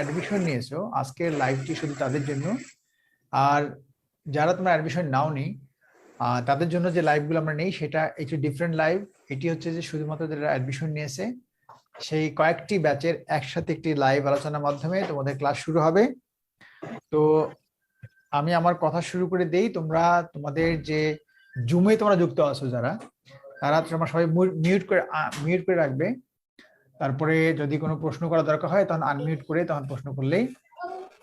Admission নিয়েছো আজকের লাইভটি শুধু তাদের জন্য। আর যারা তোমরা অ্যাডমিশন নাওনি তাদের জন্য যে লাইভগুলো আমরা নেই সেটা একটু ডিফারেন্ট লাইভ। এটি হচ্ছে যে শুধুমাত্র যারা অ্যাডমিশন নিয়েছে সেই কয়েকটি ব্যাচের একসাথে একটি লাইভ আলোচনার মাধ্যমে তোমাদের ক্লাস শুরু হবে। তো আমি আমার কথা শুরু করে দেই। তোমরা তোমাদের যে জুমে তোমরা যুক্ত আছো যারা, তারা তোমরা সবাই মিউট করে রাখবে। তারপরে যদি কোনো প্রশ্ন করা দরকার হয় তখন আনমিউট করে তখন প্রশ্ন করলেই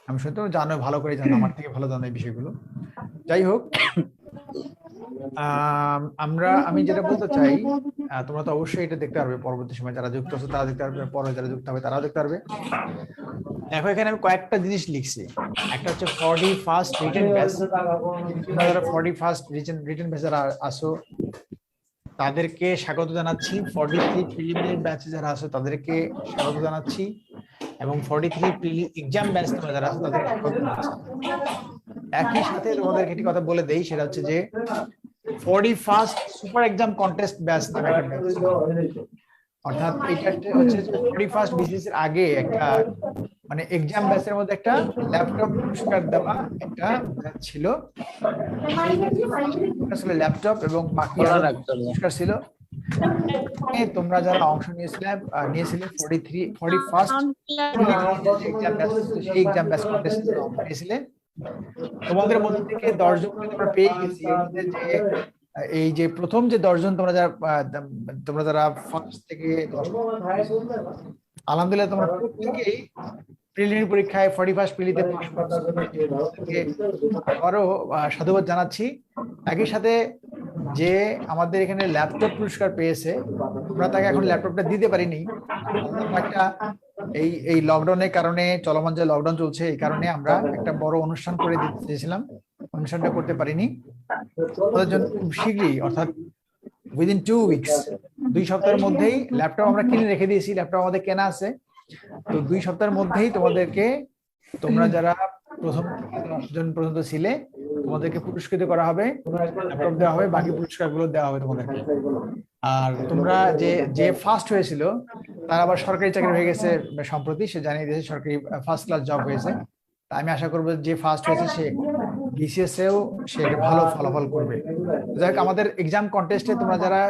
আমি শুনতে জানো, ভালো করে জানো, আমার থেকে ভালো জানো এই বিষয়গুলো। যাই হোক, আমি যেটা বলতে চাই, তোমরা তো অবশ্যই এটা দেখতে পারবে পরবর্তী সময়, যারা যুক্ত আছে তারা দেখতে পারবে, পরে যারা যুক্ত হবে তারাও দেখতে পারবে। দেখো এখানে আমি কয়েকটা জিনিস লিখছি। একটা হচ্ছে 41st রিটেন ব্যাচ। যারা 41st রিটেন ব্যাচ যারা আসো তাদেরকে স্বাগত জানাচ্ছি। 43 প্রিলিমিনারি ব্যাচে যারা আছে তাদেরকে স্বাগত জানাচ্ছি, এবং 43 এক্সাম ব্যাচ তোমরা যারা আছে তাদেরকে স্বাগত জানাচ্ছি। একই সাথে তোমাদেরকে একটি কথা বলে দেই, সেটা হচ্ছে যে 41st super exam contest batch নামে একটা ব্যাচ, অর্থাৎ এটা হচ্ছে 41st বিসিএস এর আগে একটা মানে এক্সাম ব্যাচের মধ্যে একটা ল্যাপটপ পুরস্কার দেওয়া একটা ব্যাচ ছিল। আসলে ল্যাপটপ এবং বাকি পুরস্কার ছিল। তোমরা যারা অংশ নিয়েছিলে 41st সেই এক্সাম ব্যাচ কন্টেস্ট নিয়েছিলে, তোমাদের মধ্যে থেকে 10 জন তোমরা পেয়ে গেছি। এই যে প্রথম যে 10 জন তোমরা যারা ফার্স্ট থেকে 10 আলহামদুলিল্লাহ তোমরা প্রত্যেকেই প্রিলিমিনারি পরীক্ষায় 41st প্রিলিতে পাস করতে আবারও সাধুবাদ জানাচ্ছি। একই সাথে যে আমাদের এখানে ল্যাপটপ পুরস্কার পেয়েছে, আমরা তাকে এখন ল্যাপটপটা দিতে পারিনি। একটা এই লকডাউনের কারণে, চলমান যে লকডাউন চলছে এই কারণে আমরা একটা বড় অনুষ্ঠান করে দিতে চেয়েছিলাম, অনুষ্ঠানটা করতে পারিনি। ওদের জন্য খুব শীঘ্রই, অর্থাৎ উইদিন 2 উইকস, 2 সপ্তাহের মধ্যেই ল্যাপটপ আমরা কিনে রেখে দিয়েছি। ল্যাপটপ আমাদের কেনা আছে, তো 2 সপ্তাহের মধ্যেই তোমাদেরকে, তোমরা যারা প্রথম 10 জন পর্যন্ত ছিলে তোমাদেরকে পুরস্কৃত করা হবে, ল্যাপটপ দেওয়া হবে, বাকি পুরস্কারগুলো দেওয়া হবে তোমাদেরকে। আর তোমরা যে ফার্স্ট হয়েছিল তার আবার সরকারি চাকরি হয়ে গেছে সম্প্রতি, সে জানিয়ে দিয়েছে সরকারি ফার্স্ট ক্লাস জব হয়েছে। আমি আশা করবো যে ফার্স্ট হয়েছে সে বিসিএস এও সে ভালো ফলাফল করবে। যাই হোক, আমাদের এক্সাম কন্টেস্টে তোমরা যারা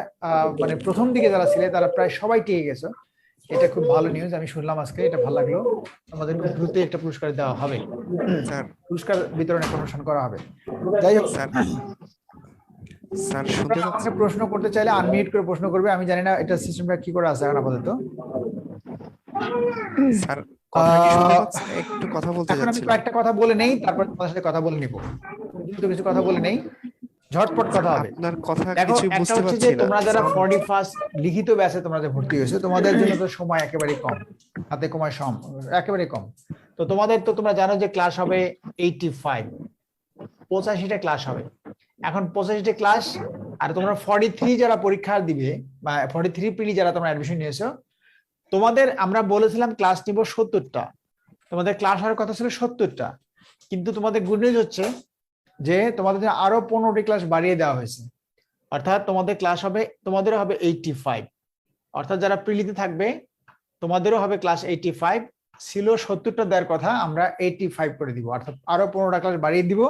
মানে প্রথম দিকে যারা ছিলে তারা প্রায় সবাই টিকে গেছো, এটা খুব ভালো নিউজ। আমি শুনলাম আজকে, এটা ভালো লাগলো। আমাদের খুব দ্রুত একটা পুরস্কার দেওয়া হবে, পুরস্কার বিতরণের অনুষ্ঠান করা হবে। যাই হোক স্যার, আমাকে প্রশ্ন করতে চাইলে আনমিউট করে প্রশ্ন করবে। আমি জানি না এটা সিস্টেমটা কি করে আছে এখন আপাতত। স্যার একটু কথা বলতে যাচ্ছি, আমি কয়েকটা কথা বলে নেই, তারপর তোমার সাথে কথা বলে নিব। কিন্তু কিছু কথা বলে নেই, ঝটপট কথা হবে। আপনার কথা দেখো, কিছু একটা বুঝতে হচ্ছে পারছি যে না। তোমরা যারা 41st লিখিত ব্যাচে তোমরা যে ভর্তি হয়েছো, তোমাদের জন্য তো সময় একেবারে কম, হাতে কমায় একেবারে কম। তো তোমাদের তো তোমরা জানো যে ক্লাস হবে 85টা ক্লাস হবে। এখন 85টা ক্লাস, আর তোমরা 43 যারা পরীক্ষা দিবে বা 43 প্রিলি যারা তোমরা অ্যাডমিশন নিয়েছো, তোমাদের আমরা বলেছিলাম ক্লাস নিব 70টা, তোমাদের ক্লাস হওয়ার কথা ছিল 70টা। কিন্তু তোমাদের গুড নিউজ হচ্ছে যে তোমাদের আরো 15টি ক্লাস বাড়িয়ে দেওয়া হয়েছে, অর্থাৎ তোমাদের ক্লাস হবে, তোমাদেরও হবে 85। অর্থাৎ যারা প্রিলিতে থাকবে তোমাদেরও হবে ক্লাস 85। ছিল 70টা দেওয়ার কথা, আমরা 85 করে দিব, অর্থাৎ আরো 15টা ক্লাস বাড়িয়ে দিব।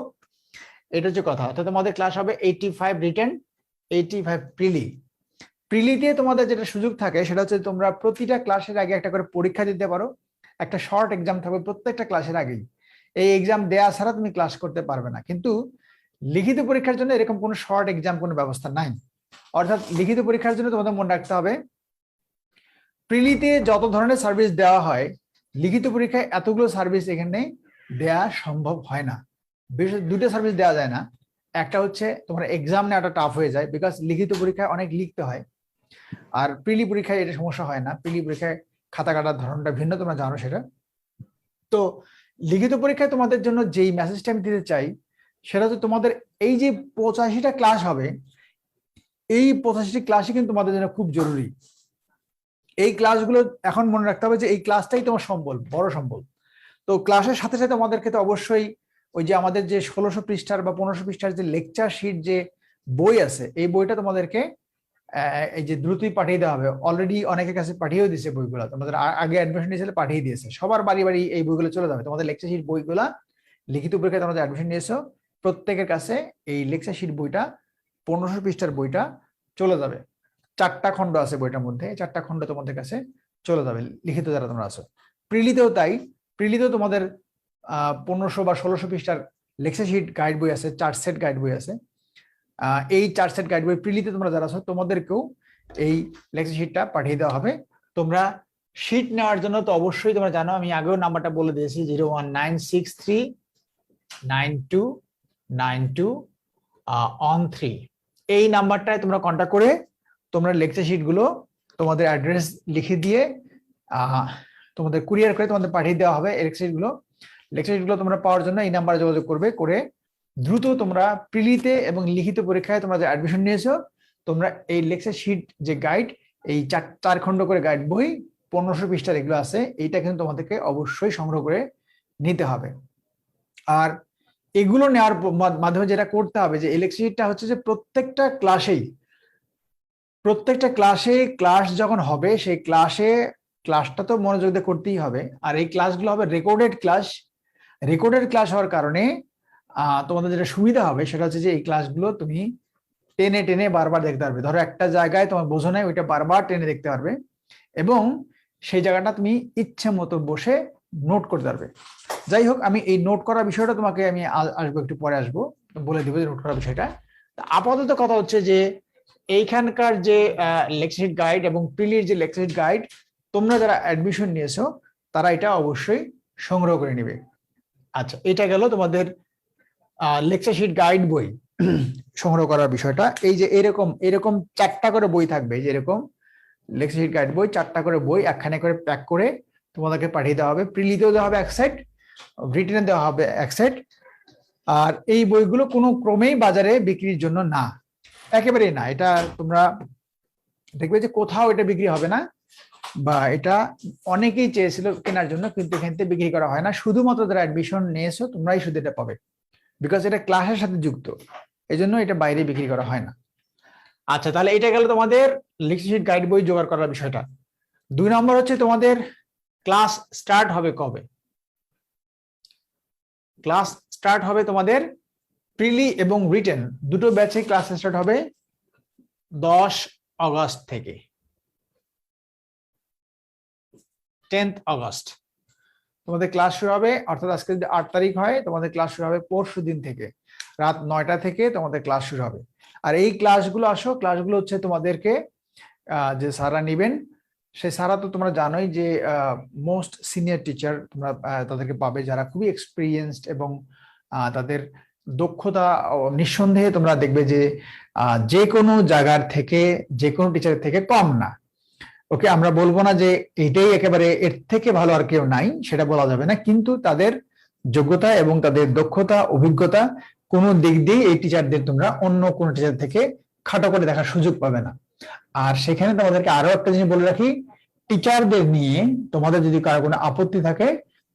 এটা হচ্ছে কথা। অর্থাৎ তোমাদের ক্লাস হবে 85 রিটেন, 85 প্রিলিতে তোমাদের যেটা সুযোগ থাকে সেটা হচ্ছে তোমরা প্রতিটা ক্লাসের আগে একটা করে পরীক্ষা দিতে পারো। একটা শর্ট এক্সাম থাকবে প্রত্যেকটা ক্লাসের আগেই। এই এক্সাম দেয়া ছাড়া তুমি ক্লাস করতে পারবে না। কিন্তু লিখিত পরীক্ষার জন্য এরকম কোনো শর্ট এক্সাম কোনো ব্যবস্থা নাই। অর্থাৎ লিখিত পরীক্ষার জন্য তোমাদের মনে রাখতে হবে, প্রিলিতে যত ধরনের সার্ভিস দেওয়া হয় লিখিত পরীক্ষায় এতগুলো সার্ভিস এখানে দেয়া সম্ভব হয় না। বিশেষ দুটো সার্ভিস দেওয়া যায় না। একটা হচ্ছে তোমার এক্সাম নেওয়াটা টাফ হয়ে যায়, বিকজ লিখিত পরীক্ষায় অনেক লিখতে হয়, আর প্রিলি পরীক্ষায় এটা সমস্যা হয় না। প্রিলি পরীক্ষায় খাতা কাটার ধরনটা ভিন্ন, তোমরা জানো সেটা। তো লিখিত পরীক্ষায় তোমাদের জন্য যেই মেসেজটা আমি দিতে চাই সেটা হচ্ছে, তোমাদের এই যে 85টা ক্লাস হবে, এই 85টি ক্লাসই কিন্তু তোমাদের জন্য খুব জরুরি। এই ক্লাসগুলো এখন মনে রাখতে হবে যে এই ক্লাসটাই তোমার সম্বল, বড় সম্বল। তো ক্লাসের সাথে সাথে আমাদেরকে তো অবশ্যই ওই যে আমাদের যে 1600 পৃষ্ঠার বা 1500 পৃষ্ঠার যে লেকচার শিট যে বই আছে, এই বইটা তোমাদেরকে এই যে দ্রুতই পাঠিয়ে দেওয়া হবে, অলরেডি অনেকের কাছে পাঠিয়েও দিয়েছে বইগুলো, তোমাদের আগে অ্যাডমিশন নিয়েছিলে পাঠিয়ে দিয়েছে, সবার বাড়ি বাড়ি এই বইগুলো চলে যাবে। তোমাদের লেকচার শিট বইগুলা লিখিত পরীক্ষায় তোমরা অ্যাডমিশন নিয়েছো প্রত্যেকের কাছে এই লেকচার শিট বইটা 1500 পৃষ্ঠার বইটা চলে যাবে। 4টা খণ্ড আছে বইটার মধ্যে, 4টা খণ্ড তোমাদের কাছে চলে যাবে লিখিত যারা তোমরা আছো। প্রিলিতেও তাই, প্রিলিতেও তোমাদের 1500 বা 1600 পৃষ্ঠার লেকচার শিট গাইড বই আছে, 4 সেট গাইড বই আছে। এই 4 সেট গাইড বই প্রিলিতে তোমরা যারা আছো তোমাদেরকেও এই লেকচার শিটটা পাঠিয়ে দেওয়া হবে। তোমরা শিট নেওয়ার জন্য তো অবশ্যই তোমরা জানো, আমি আগেও নাম্বারটা বলে দিয়েছি 01963929213। এই নাম্বারটায় তোমরা কন্ট্যাক্ট করে তোমরা লেকচার শিট গুলো তোমাদের অ্যাড্রেস লিখে দিয়ে তোমাদের কুরিয়ার করে তোমাদের পাঠিয়ে দেওয়া হবে। লেকচার শিট গুলো তোমরা পাওয়ার জন্য এই নাম্বারে যোগাযোগ করবে, করে দ্রুত তোমরা প্রিলিতে এবং লিখিত পরীক্ষায় তোমরা যে অ্যাডমিশন নিয়েছো তোমরা এই লেকচার শিট যে গাইড, এই 4 খণ্ড করে গাইড বই 1500 পৃষ্ঠার এগুলো আছে, এইটা কিন্তু তোমাদেরকে অবশ্যই সংগ্রহ করে নিতে হবে। আর এগুলো নেওয়ার মাধ্যমে যেটা করতে হবে যে এই লেকচার শিটটা হচ্ছে যে প্রত্যেকটা ক্লাসে ক্লাস যখন হবে সেই ক্লাসটা তো মনোযোগ দিয়ে করতেই হবে। আর এই ক্লাসগুলো হবে রেকর্ডেড ক্লাস হওয়ার কারণে তোমাদের যেটা সুবিধা হবে সেটা হচ্ছে যে এই ক্লাসগুলো তুমি টেনে টেনে বারবার দেখতে পারবে। ধরো একটা জায়গায় তোমার বোঝো নাই, ওইটা বারবার টেনে দেখতে পারবে এবং সেই জায়গাটা তুমি ইচ্ছে মতো বসে নোট করতে পারবে। যাই হোক, আমি এই নোট করার বিষয়টা তোমাকে আমি আসবো, একটু পরে আসবো, বলে দিব যে নোট করার বিষয়টা। আপাতত কথা হচ্ছে যে এইখানকার যে লেকচার শিট গাইড এবং প্রিলির যে লেকচার শিট গাইড তোমরা যারা অ্যাডমিশন নিয়েছো তারা এটা অবশ্যই সংগ্রহ করে নেবে। আচ্ছা, এটা গেল তোমাদের লেকচার শিট গাইড বই সংগ্রহ করার বিষয়টা। এই যে এরকম 4টা করে বই থাকবে, যে এরকম লেকচার শিট গাইড বই 4টা করে বই একখানে করে প্যাক করে তোমাদেরকে পাঠিয়ে দেওয়া হবে। প্রিলিতেও দেওয়া হবে এক সেট, রিটেনে দেওয়া হবে এক সেট। আর এই বইগুলো কোনো ক্রমেই বাজারে বিক্রির জন্য না, একেবারেই না। এটা তোমরা দেখবে যে কোথাও এটা বিক্রি হবে না, বা এটা অনেকেই চেয়েছিল কেনার জন্য কিন্তু এখান থেকে বিক্রি করা হয় না। শুধুমাত্র যারা অ্যাডমিশন নিয়েছো তোমরাই শুধু এটা পাবে, বিকজ এটা ক্লাসের সাথে যুক্ত, এই জন্য এটা বাইরে বিক্রি করা হয় না। আচ্ছা, তাহলে এটা গেল তোমাদের লেকচার শিট গাইড বই জোগাড় করার বিষয়টা। 2 নম্বর হচ্ছে তোমাদের ক্লাস স্টার্ট হবে কবে। ক্লাস স্টার্ট হবে তোমাদের প্রিলি এবং রিটেন দুটো ব্যাচে ক্লাস স্টার্ট হবে 10 আগস্ট থেকে 10 আগস্ট তোমাদের ক্লাস শুরু হবে। অর্থাৎ আজকে যদি 8 তারিখ হয় তোমাদের ক্লাস শুরু হবে পরশু দিন থেকে রাত 9টা থেকে তোমাদের ক্লাস শুরু হবে। আর এই ক্লাসগুলো হচ্ছে তোমাদেরকে যে স্যাররা নেবেন, সেই স্যাররা তো তোমরা জানোই যে মোস্ট সিনিয়র টিচার তোমরা তাদেরকে পাবে, যারা খুবই এক্সপিরিয়েন্সড এবং তাদের দক্ষতা নিঃসন্দেহে তোমরা দেখবে যে যে কোনো জায়গার থেকে, যে কোনো টিচারের থেকে কম না। ওকে, আমরা বলবো না যে এটাই একেবারে এর থেকে ভালো আর কেউ নাই, সেটা বলা যাবে না, কিন্তু তাদের যোগ্যতা এবং তাদের দক্ষতা অভিজ্ঞতা কোনো দিক দিয়ে এই টিচারদের তোমরা অন্য কোনো টিচার থেকে খাটো করে দেখার সুযোগ পাবে না। আর সেখানে তোমাদেরকে আরো একটা জিনিস বলে রাখি, টিচারদের নিয়ে তোমাদের যদি কারো কোনো আপত্তি থাকে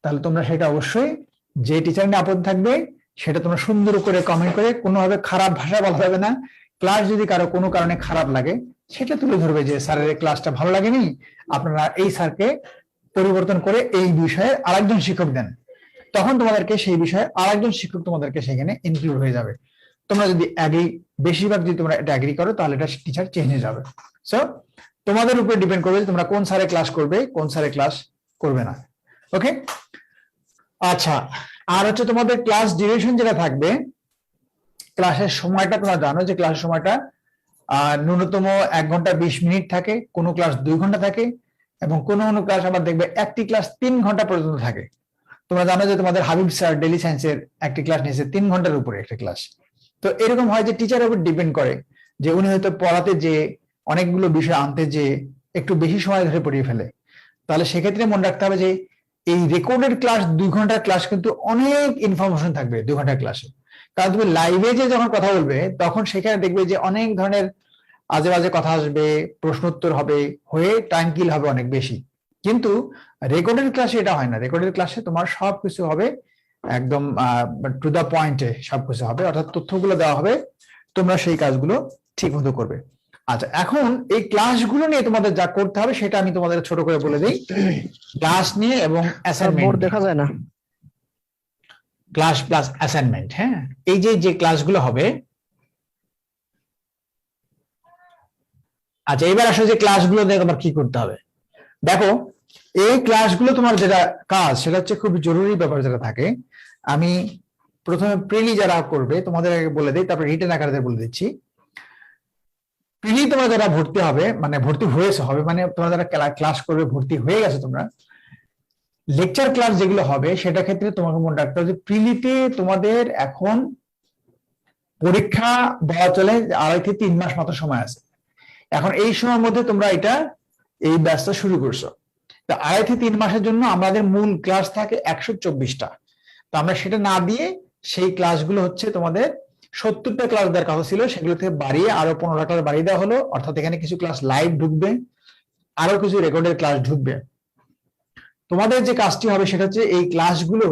তাহলে তোমরা সেটা অবশ্যই, যে টিচার নিয়ে আপত্তি থাকবে সেটা তোমরা সুন্দর করে কমেন্ট করে, কোনোভাবে খারাপ ভাষা বলা যাবে না। ক্লাস যদি কারো কোনো কারণে খারাপ লাগে সেটা তুলে ধরবে যে স্যারের ক্লাসটা ভালো লাগেনি, আপনারা এই স্যারকে পরিবর্তন করে এই বিষয়ে আরেকজন শিক্ষক দেন, তখন তোমাদেরকে সেই বিষয়ে আরেকজন শিক্ষক তোমাদেরকে সেখানে ইনক্লুড হয়ে যাবে। তোমরা যদি বেশিরভাগ যদি তোমরা এটা এগ্রি করো তাহলে এটা টিচার চেঞ্জ হয়ে যাবে। সো তোমাদের উপরে ডিপেন্ড করবে যে তোমরা কোন স্যারে ক্লাস করবে, কোন স্যারে ক্লাস করবে না। ওকে, আচ্ছা, আর হচ্ছে তোমাদের ক্লাস ডিউরেশন যেটা থাকবে, ক্লাসের সময়টা তোমরা জানো যে ক্লাসের সময়টা ন্যূনতম 1 ঘন্টা 20 মিনিট থাকে, কোনো ক্লাস 2 ঘন্টা থাকে এবং কোনো ক্লাস আবার দেখবে একটি ক্লাস 3 ঘন্টা পর্যন্ত থাকে। তোমরা জানো যে তোমাদের হাবিব স্যার ডেইলি সায়েন্সের একটি ক্লাস নিয়েছে 3 ঘন্টার উপরে একটা ক্লাস। তো এরকম হয় যে টিচারের উপর ডিপেন্ড করে যে উনি হয়তো পড়াতে যে অনেকগুলো বিষয় আনতে যে একটু বেশি সময় ধরে পড়িয়ে ফেলে, তাহলে সেক্ষেত্রে মনে রাখতে হবে যে এই রেকর্ডেড ক্লাস 2 ঘন্টার ক্লাস কিন্তু অনেক ইনফরমেশন থাকবে 2 ঘন্টার ক্লাসে। কারণ তুমি লাইভে যে যখন কথা বলবে তখন সেখানে দেখবে যে অনেক ধরনের আজে বাজে কথা আসবে, প্রশ্ন উত্তর হবে, হয়ে টাইম কিল হবে অনেক বেশি। কিন্তু রেকর্ডেড ক্লাসে এটা হয় না। রেকর্ডেড ক্লাসে তোমার সবকিছু হবে একদম টু দা পয়েন্টে, সবকিছু হবে, অর্থাৎ তথ্যগুলো দেওয়া হবে, তোমরা সেই কাজগুলো ঠিক মতো করবে। আচ্ছা, এখন এই ক্লাসগুলো নিয়ে তোমাদের যা করতে হবে সেটা আমি তোমাদের ছোট করে বলে দিই। ক্লাস নিয়ে এবং স্যার বোর্ড অ্যাসাইনমেন্ট, দেখা যায় না। Class plus assignment. হ্যাঁ, এই যে যে ক্লাসগুলো হবে, আচ্ছা এবার আসলে যে ক্লাসগুলো দিয়ে তোমার কি করতে হবে দেখো। এই ক্লাসগুলো তোমার যেটা কাজ সেটা হচ্ছে খুব জরুরি ব্যাপার যেটা থাকে। আমি প্রথমে প্রিলি যারা করবে তোমাদের আগে বলে দিই, তারপরে রিটেন আকারে বলে দিচ্ছি। প্রিলি তোমরা যারা ভর্তি হবে, মানে ভর্তি হয়েছে হবে, মানে তোমরা যারা ক্লাস করবে ভর্তি হয়ে গেছে তোমরা, লেকচার ক্লাস যেগুলো হবে সেটা ক্ষেত্রে তোমাকে মনে রাখতে হবে যে প্রিলিতে তোমাদের এখন পরীক্ষা বলা চলে 2.5 থেকে 3 মাস মতো সময় আছে। এখন এই সময়ের মধ্যে তোমরা এই ব্যাচটা শুরু করছো। তা 2.5 থেকে 3 মাসের জন্য আমাদের মূল ক্লাস থাকে 124টা। তো আমরা সেটা না দিয়ে সেই ক্লাসগুলো হচ্ছে তোমাদের 70টা ক্লাস দেওয়ার কথা ছিল, সেগুলো থেকে বাড়িয়ে আরো 15টা ক্লাস বাড়িয়ে দেওয়া হলো। অর্থাৎ এখানে কিছু ক্লাস লাইভ ঢুকবে, আরো কিছু রেকর্ডের ক্লাস ঢুকবে। তোমাদের যে কাজটি হবে সেটা হচ্ছে এই ক্লাসগুলো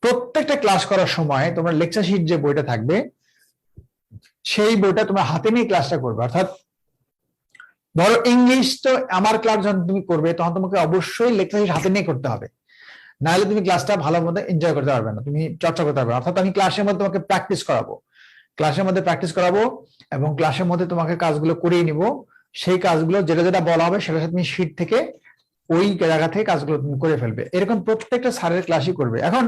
প্রত্যেকটা ক্লাস করার সময় তোমরা লেকচার শিট যে বইটা থাকবে সেই বইটা তোমরা হাতে নিয়ে ক্লাসটা করবে। অর্থাৎ ধরো ইংলিশ তো আমার ক্লাস যখন তুমি করবে তখন তোমাকে অবশ্যই লেকচার শিট হাতে নিয়ে করতে হবে, নাহলে তুমি ক্লাসটা ভালো মতো এনজয় করতে পারবে না, তুমি চর্চা করতে পারবে না। অর্থাৎ আমি ক্লাসের মধ্যে তোমাকে প্র্যাকটিস করাবো, এবং ক্লাসের মধ্যে তোমাকে কাজগুলো করিয়ে নিব। সেই কাজগুলো যেটা যেটা বলা হবে সেটা তুমি শিট থেকে ওই জায়গা থেকে কাজগুলো তুমি করে ফেলবে। এরকম প্রত্যেকটা স্যারের ক্লাসই করবে। এখন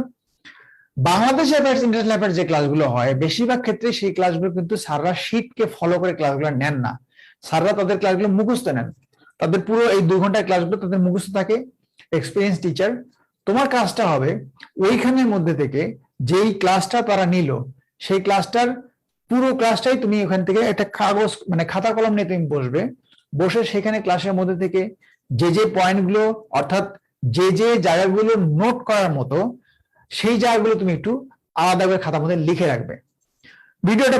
বাংলাদেশ অ্যাফেয়ার্স ইন্টারন্যাশনাল অ্যাফেয়ার্স যে ক্লাসগুলো হয় বেশিরভাগ ক্ষেত্রে সেই ক্লাসগুলো কিন্তু স্যাররা শিটকে ফলো করে ক্লাসগুলো নেন না। স্যাররা তাদের ক্লাসগুলো মুখস্থ নেন, তাদের পুরো এই 2 ঘন্টার ক্লাসগুলো তাদের মুখস্থ থাকে। এক্সপিরিয়েন্স টিচার, তোমার কাজটা হবে ওইখানের মধ্যে থেকে যেই ক্লাসটা তারা নিল সেই ক্লাসটার পুরো ক্লাসটাই তুমি ওখান থেকে একটা কাগজ মানে খাতা কলম নিয়ে তুমি বসে সেখানে ক্লাসের মধ্যে থেকে যে পয়েন্টগুলো অর্থাৎ যে জায়গাগুলো নোট করার মতো সেই জায়গাগুলো তুমি একটু আলাদা করে খাতার মধ্যে লিখে রাখবে। ভিডিওটা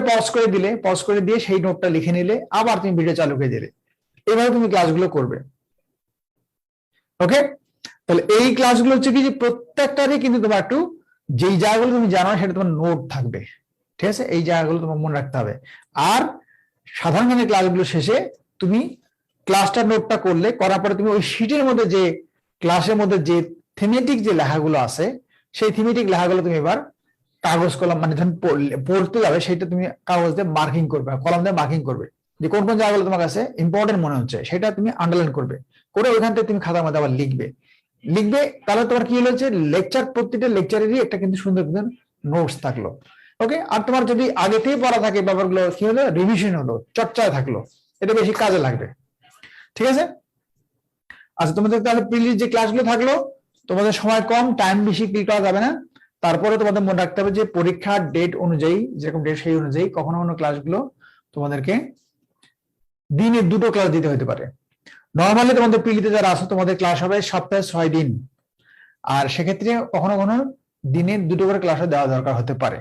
পজ করে দিয়ে সেই নোটটা লিখে নিলে আবার তুমি ভিডিও চালু করে দিলে, এভাবে তুমি ক্লাসগুলো করবে। ওকে, তাহলে এই ক্লাসগুলো হচ্ছে কি যে প্রত্যেকটারই কিন্তু তোমার একটু যেই জায়গাগুলো তুমি জানো সেটা তোমার নোট থাকবে, ঠিক আছে? এই জায়গাগুলো তোমার মনে রাখতে হবে। আর সাধারণ জ্ঞানের ক্লাসগুলো শেষে তুমি ক্লাসটা নোটটা করার পরে তুমি ওই শিটের মধ্যে যে ক্লাসের মধ্যে যে থিমেটিক যে লেখাগুলো আছে সেই থিমেটিক লেখাগুলো তুমি এবার কাগজ কলম মানে যখন পড়তে যাবে সেটা তুমি কাগজ দিয়ে মার্কিং করবে, কলম দিয়ে মার্কিং করবে, যে কোন কোন জায়গাগুলো তোমার কাছে ইম্পর্টেন্ট মনে হচ্ছে সেটা তুমি আন্ডারলাইন করবে, করে ওইখান থেকে তুমি খাতার মধ্যে আবার লিখবে। তাহলে তোমার কি হলো যে লেকচার, প্রত্যেকটা লেকচারেরই একটা কিন্তু সুন্দর নোটস থাকলো। ওকে, আর তোমার যদি আগে থেকে পড়া থাকে ব্যাপারগুলো কি হলো, রিভিশন হলো, চর্চায় থাকলো, এটা বেশি কাজে লাগবে। ঠিক আছে? আচ্ছা, তোমাদের তাহলে প্রিলির যে ক্লাসগুলো থাকলো, তোমাদের সময় কম, টাইম বেশি ক্লিক করা যাবে না। তারপরে তোমাদের মনে রাখতে হবে যে পরীক্ষার ডেট অনুযায়ী, যেরকম ডেট সেই অনুযায়ী কখনো কখনো ক্লাসগুলো তোমাদেরকে দিনে 2টো ক্লাস দিতে হতে পারে। নর্মালি তোমাদের প্রিলিতে যারা আসো তোমাদের ক্লাস হবে সপ্তাহে 6 দিন, আর সেক্ষেত্রে কখনো কখনো দিনে 2টো করে ক্লাসও দেওয়া দরকার হতে পারে।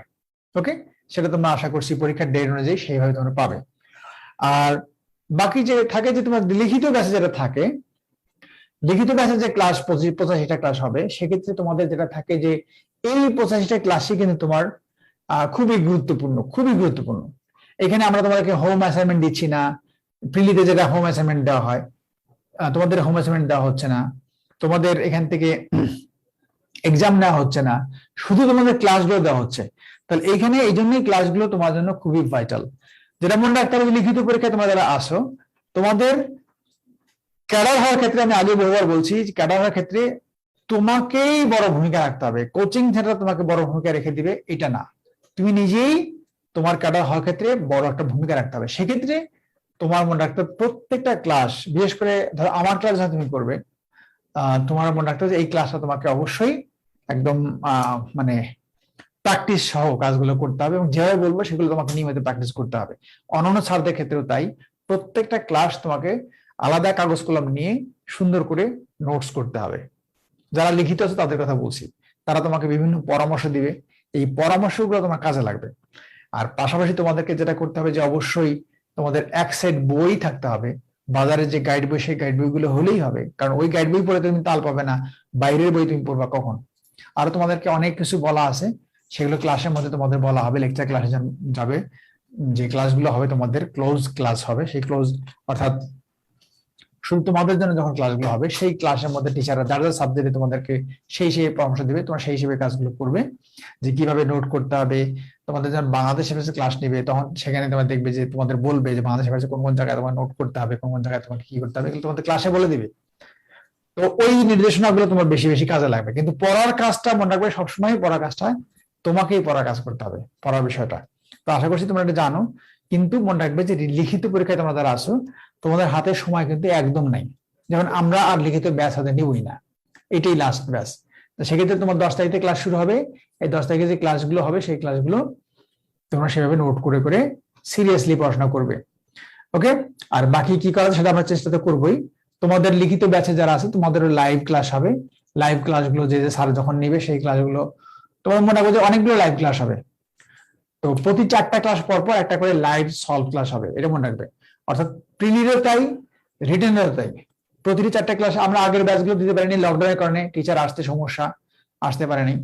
ওকে, সেটা তোমরা আশা করছি পরীক্ষার ডেট অনুযায়ী সেইভাবে তোমরা পাবে। আর বাকি যে থাকে যে তোমার লিখিত ব্যাচে যেটা থাকে, লিখিত ব্যাচে যে ক্লাস 85টা ক্লাস হবে, সেক্ষেত্রে তোমাদের যেটা থাকে যে এই 85টা ক্লাসই কিন্তু তোমার খুবই গুরুত্বপূর্ণ। এখানে আমরা তোমাদেরকে হোম অ্যাসাইনমেন্ট দিচ্ছি না। প্রিলিতে যেটা হোম অ্যাসাইনমেন্ট দেওয়া হয়, তোমাদের হোম অ্যাসাইনমেন্ট দেওয়া হচ্ছে না, তোমাদের এখান থেকে এক্সাম নেওয়া হচ্ছে না, শুধু তোমাদের ক্লাসগুলো দেওয়া হচ্ছে। তাহলে এইখানে এই জন্যই ক্লাসগুলো তোমার জন্য খুবই ভাইটাল। যেটা মনে রাখতে হবে, লিখিত পরীক্ষায় তোমরা যারা আসো, তোমাদের ক্যাডার হওয়ার ক্ষেত্রে আমি আগে বহুবার বলছি, ক্যাডার হওয়ার ক্ষেত্রে তোমাকেই বড় ভূমিকা রাখতে হবে। কোচিং সেন্টার তোমাকে বড় ভূমিকা রেখে দিবে এটা না, তুমি নিজেই তোমার ক্যাডার হওয়ার ক্ষেত্রে বড় একটা ভূমিকা রাখতে হবে। সেক্ষেত্রে তোমার মনে রাখতে হবে প্রত্যেকটা ক্লাস, বিশেষ করে ধরো আমার ক্লাস যখন তুমি করবে, তোমার মনে রাখতে হবে যে এই ক্লাসটা তোমাকে অবশ্যই একদম মানে প্র্যাকটিস সহ কাজগুলো করতে হবে, এবং যেভাবে বলবো সেগুলো তোমাকে নিয়মিত প্র্যাকটিস করতে হবে। অন্যান্য ছাত্রদের ক্ষেত্রেও তাই, প্রত্যেকটা ক্লাস তোমাকে আলাদা কাগজ কলম নিয়ে সুন্দর করে নোটস করতে হবে। যারা লিখিত আছে তাদের কথা বলছি, তারা তোমাকে বিভিন্ন পরামর্শ দিবে, এই পরামর্শগুলো তোমার কাজে লাগবে। আর পাশাপাশি তোমাদেরকে যেটা করতে হবে যে অবশ্যই তোমাদের এক সেট বই থাকতে হবে। বাজারে যে গাইড বই, সেই গাইড বইগুলো হলেই হবে, কারণ ওই গাইড বই পড়ে তুমি তাল পাবে না, বাইরের বই তুমি পড়বা কখন। আরো তোমাদেরকে অনেক কিছু বলা আছে, সেগুলো ক্লাসের মধ্যে তোমাদের বলা হবে, লেকচার ক্লাসে যাবে, যে ক্লাসগুলো হবে তোমাদের ক্লোজ ক্লাস হবে, সেই ক্লোজ অর্থাৎ শুধু তোমাদের জন্য যখন ক্লাসগুলো হবে সেই ক্লাসের মধ্যে টিচাররা যার যার সাবজেক্টে তোমাদেরকে সেই পরামর্শ দিবে, তোমরা সেই হিসেবে কাজগুলো করবে, যে কিভাবে নোট করতে হবে। তোমাদের যখন বাংলাদেশে ক্লাস নিবে তখন সেখানে তোমরা দেখবে যে তোমাদের বলবে যে বাংলাদেশে কোন কোন জায়গায় তোমার নোট করতে হবে, কোন কোন জায়গায় তোমাকে কি করতে হবে, এগুলো তোমাদের ক্লাসে বলে দিবে। তো ওই নির্দেশনাগুলো তোমার বেশি বেশি কাজে লাগবে। কিন্তু পড়ার কাজটা মনে রাখবে, সবসময় পড়ার কাজটা তোমাকেই পড়ার কাজ করতে হবে, পড়ার বিষয়টা। তো আশা করছি তোমরা এটা জানো। কিন্তু মনে রাখবে যে লিখিত পরীক্ষায় তোমরা যারা আসো, তোমাদের হাতে সময় কিন্তু একদম নাই। যেমন আমরা আর লিখিত ব্যাচ হাতে নিবই না, এটাই লাস্ট ব্যাচ। তো সেক্ষেত্রে তোমার 10 তারিখে ক্লাস শুরু হবে। এই 10 তারিখে যে ক্লাসগুলো হবে সেই ক্লাসগুলো তোমরা সেভাবে নোট করে করে সিরিয়াসলি পড়াশোনা করবে। ওকে, আর বাকি কি করা সেটা আমরা চেষ্টা তো করবোই। তোমাদের লিখিত ব্যাচে যারা আছে তোমাদের লাইভ ক্লাস হবে। লাইভ ক্লাসগুলো যে যে স্যার যখন নেবে সেই ক্লাসগুলো তোমার মনে রাখবে যে অনেকগুলো লাইভ ক্লাস হবে। তো প্রতি 4টা ক্লাস পর পর একটা করে লাইভ সলভ ক্লাস হবে, এটা মনে রাখবে। অর্থাৎ প্রিলিরও তাই, রিটেনেরও তাই। প্রতিটি 4টা ক্লাস আমরা আগের ব্যাচগুলো দিতে পারিনি, লকডাউনের কারণে টিচার আসতে সমস্যা, আসতে পারেনি।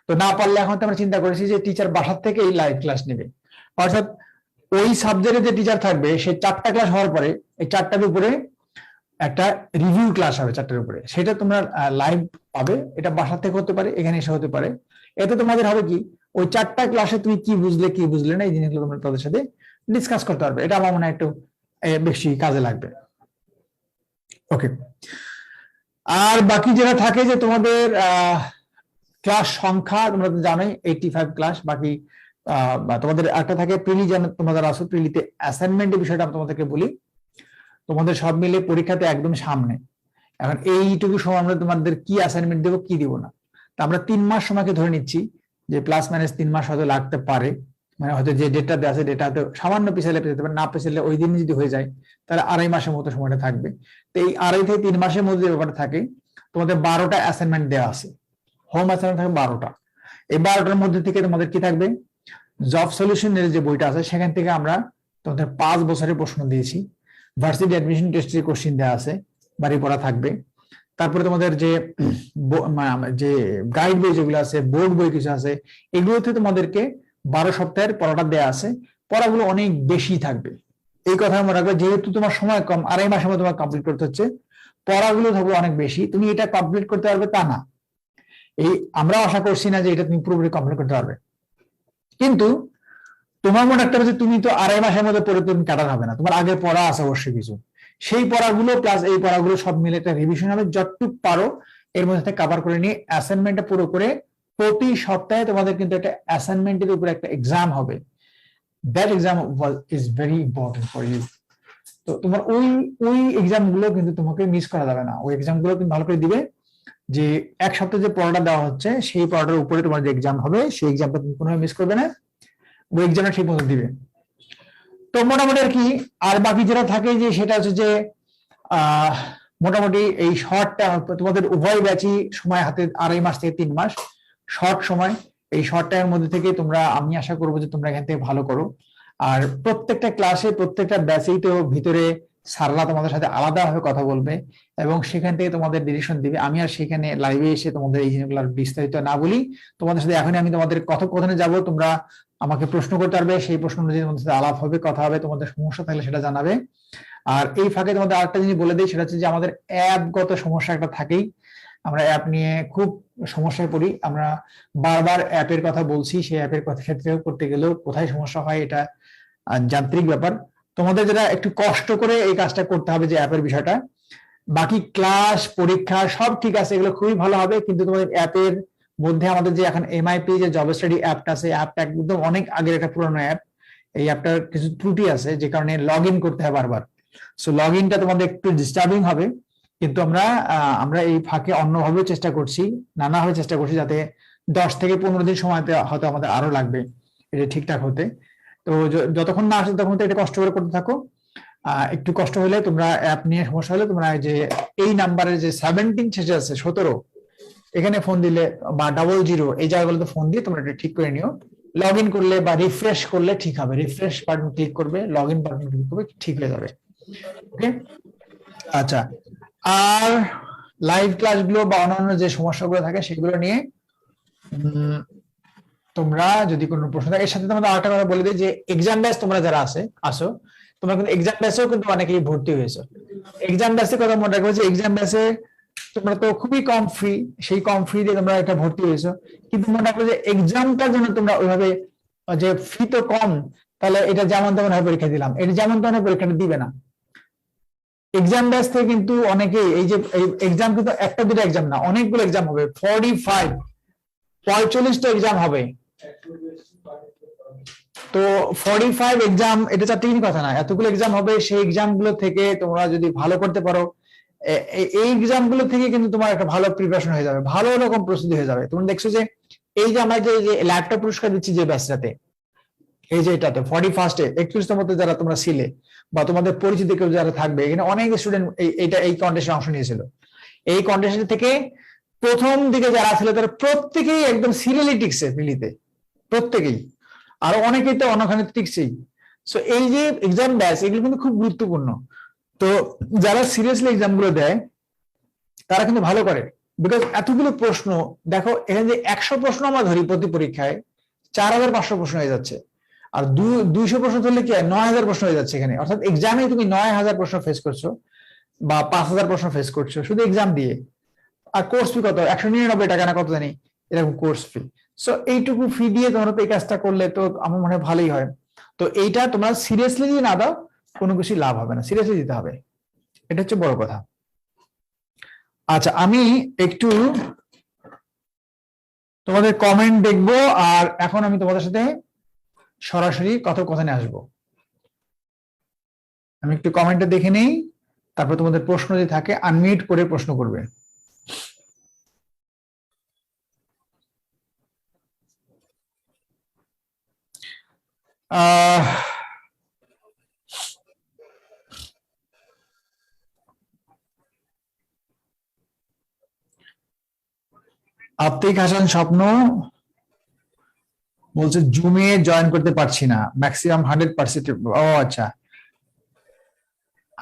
তো না পারলে এখন তো আমরা চিন্তা করেছি যে টিচার বাসার থেকে এই লাইভ ক্লাস নেবে। অর্থাৎ ওই সাবজেক্টে যে টিচার থাকবে সে 4টা ক্লাস হওয়ার পরে এই 4টার উপরে একটা রিভিউ ক্লাস হবে 4টার উপরে, সেটা তোমরা লাইভ পাবে। এটা বাসা থেকে হতে পারে, এখানে এসে হতে পারে। এতে তোমাদের হবে কি, ওই 4টা ক্লাসে তুমি কি বুঝলে কি বুঝলে না এই জিনিসগুলো তোমরা তাদের সাথে ডিসকাস করতে পারবে। এটা আমার মনে হয় একটু বেশি কাজে লাগবে। ওকে, আর বাকি যেটা থাকে যে তোমাদের ক্লাস সংখ্যা তোমরা তো জানোই 85 ক্লাস। বাকি তোমাদের একটা থাকে প্রিলি, যেন তোমাদের আসো প্রিলিতে অ্যাসাইনমেন্টের বিষয়টা আমি তোমাদেরকে বলি। তোমাদের সব মিলে পরীক্ষাতে একদম সামনে। এখন এইটুকু সময় আমরা তোমাদের কি অ্যাসাইনমেন্ট দেবো কি দিব না, তা আমরা 3 মাস সময়কে ধরে নিচ্ছি যে প্লাস মাইনাস 3 মাস হয়তো লাগতে পারে। মানে হয়তো যে ডেটটা দেওয়া আছে ডেটাতে সামান্য পিছালে যেতে পারে, না পিছালে ওই দিন যদি হয়ে যায় তাহলে 2.5 মাসের মতো সময়টা থাকবে। তো এই 2.5 থেকে 3 মাসের মধ্যে ব্যাপারটা থাকে, তোমাদের 12টা অ্যাসাইনমেন্ট দেওয়া আছে, হোম অ্যাসাইনমেন্ট থাকবে 12টা। এই 12টার মধ্যে থেকে তোমাদের কি থাকবে, জব সলিউশনের যে বইটা আছে সেখান থেকে আমরা তোমাদের 5 বছরের প্রশ্ন দিয়েছি। ভার্সিটি অ্যাডমিশন টেস্টের কোশ্চিন দেওয়া আছে, বাড়ি পড়া থাকবে। তারপরে তোমাদের যে যে গাইড বই যেগুলো আছে, বোর্ড বই কিছু আছে, এগুলোতে তোমাদেরকে 12 সপ্তাহের পড়াটা দেওয়া আছে। পড়াগুলো অনেক বেশি থাকবে, এই কথা মনে রাখবে। যেহেতু তোমার সময় কম, 2.5 মাসের মধ্যে তোমার কমপ্লিট করতে হচ্ছে, পড়াগুলো থাকবে অনেক বেশি। তুমি এটা কমপ্লিট করতে পারবে তা না, এই আমরা আশা করছি না যে এটা তুমি পুরোপুরি কমপ্লিট করতে পারবে। কিন্তু তোমার মনে রাখতে হবে যে তুমি তো 2.5 মাসের মধ্যে পড়ে তুমি কাটাতে হবে না, তোমার আগে পড়া আছে অবশ্যই কিছু। সেই পড়াগুলো প্লাস এই পড়াগুলো সব মিলে একটা রিভিশন হবে, যতটুকু পারো এর মধ্যে কভার করে নিয়ে অ্যাসাইনমেন্টটা পুরো করে প্রতি সপ্তাহে তোমাদের কিন্তু একটা অ্যাসাইনমেন্টের উপরে একটা এক্সাম হবে। That exam is very important for you. তো তোমার ওই এক্সাম গুলো কিন্তু তোমাকে মিস করা যাবে না। ওই এক্সাম গুলো তুমি ভালো করে দিবে, যে 1 সপ্তাহে যে পড়াটা দেওয়া হচ্ছে সেই পড়াটার উপরে তোমার যে এক্সাম হবে সেই এক্সামটা তুমি কোনোভাবে মিস করবে না, ওই এক্সামটা ঠিক মতো দিবে। তো মোটামুটি আর কি। আর বাকি যেটা থাকে যে সেটা হচ্ছে যে মোটামুটি এই শর্টটা তোমাদের উভয় ব্যাচই সময় হাতে 2.5 মাস থেকে 3 মাস শর্ট সময়। এই শর্ট টাইমের মধ্যে থেকে তোমরা, আমি আশা করবো যে তোমরা এখান থেকে ভালো করো। আর প্রত্যেকটা ক্লাসে প্রত্যেকটা ব্যাচেই তো ভিতরে স্যাররা তোমাদের সাথে আলাদাভাবে কথা বলবে এবং সেখান থেকে তোমাদের ডিরেকশন দিবে। আমি আর সেখানে লাইভে এসে তোমাদের এই জিনিসগুলো বিস্তারিত না বলি, তোমাদের সাথে এখনই আমি তোমাদের কথোপকথনে যাব। তোমরা আমাকে প্রশ্ন করতে পারবে, সেই প্রশ্ন অনুযায়ী তোমাদের সাথে আলাপ হবে, কথা হবে। তোমাদের সমস্যা থাকলে সেটা জানাবে। আর এই ফাঁকে তোমাদের আরেকটা জিনিস বলে দিই, সেটা হচ্ছে যে আমাদের অ্যাপগত সমস্যা একটা থাকেই। আমরা অ্যাপ নিয়ে খুব সমস্যায় পড়ি। আমরা বারবার অ্যাপের কথা বলছি, সেই অ্যাপের কথা ক্ষেত্রেও করতে গেলেও কোথায় সমস্যা হয় এটা যান্ত্রিক ব্যাপার। তোমাদের যেটা একটু কষ্ট করে এই কাজটা করতে হবে যে অ্যাপের বিষয়টা। বাকি ক্লাস পরীক্ষা সব ঠিক আছে, এগুলো খুবই ভালো হবে। কিন্তু তোমাদের অ্যাপের মধ্যে আমাদের যে এখন এমআইপি যে জব স্টাডি অ্যাপটা আছে, অ্যাপটা একদম অনেক আগের একটা পুরোনো অ্যাপ। এই অ্যাপটার কিছু ত্রুটি আছে যে কারণে লগ ইন করতে হয় বারবার। সো লগ ইনটা তোমাদের একটু ডিস্টার্বিং হবে, কিন্তু আমরা এই ফাঁকে অন্যভাবে চেষ্টা করছি, নানাভাবে চেষ্টা করছি, যাতে 10 থেকে 15 দিন সময় হয়তো আমাদের আরো লাগবে এটা ঠিকঠাক হতে। তো যতক্ষণ না আসে ততক্ষণ তো এটা কষ্ট করে করতে থাকো। একটু কষ্ট হলে তোমরা অ্যাপ নিয়ে সমস্যা হলে তোমরা যে এই নাম্বারে যে 17 শেষে আছে 17, এখানে ফোন দিলে বা 00 এই জায়গাগুলোতে ফোন দিয়ে তোমরা এটা ঠিক করে নিও। লগ ইন করলে বা রিফ্রেশ করলে ঠিক হবে, রিফ্রেশ বাটন ক্লিক করবে, লগ ইন বাটন ক্লিক করবে, ঠিক হয়ে যাবে। ওকে, আচ্ছা। আর লাইভ ক্লাসগুলো বা অন্যান্য যে সমস্যাগুলো থাকে সেগুলো নিয়ে তোমরা যদি কোনো প্রশ্ন থাকে, এর সাথে তোমাদের আরেকটা কথা বলে দিই যে এক্সাম ব্যাচ তোমরা যারা আসো, তোমরা কিন্তু এক্সাম ব্যাচেও কিন্তু অনেকেই ভর্তি হয়েছে। এক্সাম ব্যাচের কথা মনে রাখবে যে এক্সাম ব্যাচে তোমরা তো খুবই কম ফি, সেই কম ফি দিয়ে তোমরা একটা ভর্তি হয়েছো, কিন্তু মনে রাখবে যে এক্সামটার জন্য তোমরা ওইভাবে যে ফি তো কম, তাহলে এটা যেমন তেমন ভাবে পরীক্ষা দিলাম, এটা যেমন তেমন পরীক্ষাটা দিবে না। এক্সাম ব্যাচ থেকে কিন্তু অনেকেই এই যে এক্সাম কিন্তু একটা দুটো এক্সাম না, অনেকগুলো এক্সাম হবে, 45টা এক্সাম হবে। তো 45 এক্সাম, এটা চারটিখানি কথা না, এতগুলো এক্সাম হবে। সেই এক্সাম গুলো থেকে তোমরা যদি ভালো করতে পারো, এই এক্সাম গুলো থেকে কিন্তু তোমার একটা ভালো প্রিপারেশন হয়ে যাবে, ভালো রকম প্রস্তুতি হয়ে যাবে। তুমি দেখছো যে এই যে আমরা যে ল্যাপটপ পুরস্কার দিচ্ছি যে ব্যাচটাতে, এই যে এটাতে 41-এ 31টার মধ্যে যারা তোমরা ছিলে বা তোমাদের পরিচিত কেউ যারা থাকবে, এখানে অনেক স্টুডেন্ট এই কন্টেস্টে অংশ নিয়েছিল। এই কন্টেস্ট থেকে প্রথম দিকে যারা ছিল তারা প্রত্যেকেই একদম সিরিয়ালি টিকছে প্রিলিতে, প্রত্যেকেই, আরো অনেকেই তো অনখানে টিকছেই। সো এই যে এক্সাম ব্যাচ, এগুলো কিন্তু খুব গুরুত্বপূর্ণ। তো যারা সিরিয়াসলি এক্সাম গুলো দেয় তারা কিন্তু ভালো করে, বিকজ এতগুলো প্রশ্ন, দেখো এখানে যে 100 প্রশ্ন আমরা ধরি প্রতি পরীক্ষায়, 4500 প্রশ্ন হয়ে যাচ্ছে। আর 200 প্রশ্ন ধরলে কি হয়, 9000 প্রশ্ন হয়ে যাচ্ছে এখানে। অর্থাৎ এক্সামে তুমি 9000 প্রশ্ন ফেস করছো বা 5000 প্রশ্ন ফেস করছো শুধু এক্সাম দিয়ে। আর কোর্স ফি কত, 199 টাকা না কত জানি এরকম কোর্স ফি। সো এইটুকু ফি দিয়ে তোমরা তো এই কাজটা করলে তো আমার মনে হয় ভালোই হয়। তো এইটা তোমরা সিরিয়াসলি যদি না দাও কোনো কিছু লাভ হবে না, সিরিয়াসলি দিতে হবে, এটা হচ্ছে বড় কথা। আচ্ছা, আমি একটু তোমাদের কমেন্ট দেখবো, আর এখন আমি তোমাদের সাথে সরাসরি কথোপকথনে আসবো। আমি একটু কমেন্টটা দেখে নেই, তারপর তোমাদের প্রশ্ন যদি থাকে আনমিউট করে প্রশ্ন করবে। আতিক হাসান স্বপ্ন বলছে জুমে জয়েন করতে পারছি না, ম্যাক্সিমাম 100%। ও আচ্ছা,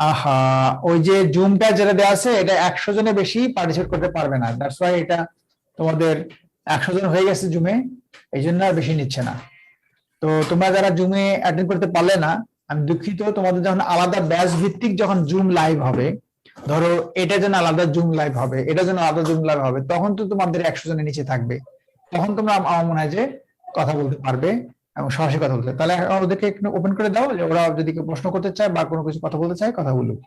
আহা, ওই যে জুমটা যেটা দেওয়া আছে এটা 100 জনের বেশি পার্টিসিপেট করতে পারবে না, দ্যাটস ওয়াই এটা তোমাদের 100 জন হয়ে গেছে জুমে, এই জন্য আর বেশি নিচ্ছে না। তো তোমরা যারা জুমে অ্যাটেন্ড করতে পারলে না, আমি দুঃখিত। তোমাদের যখন আলাদা ব্যাচ ভিত্তিক যখন জুম লাইভ হবে, ধরো এটার জন্য আলাদা জুম লাইভ হবে, এটার জন্য আলাদা জুম লাইভ হবে, তখন তো তোমাদের 100 জনের নিচে থাকবে, তখন তোমরা আমার মনে হয় যে কথা বলতে পারবে এবং সরাসরি কথা বলতে। তাহলে ওদেরকে একটু ওপেন করে দাও, যে ওরা যদি কেউ প্রশ্ন করতে চায় বা কোনো কিছু কথা বলতে চায় কথা বলুক।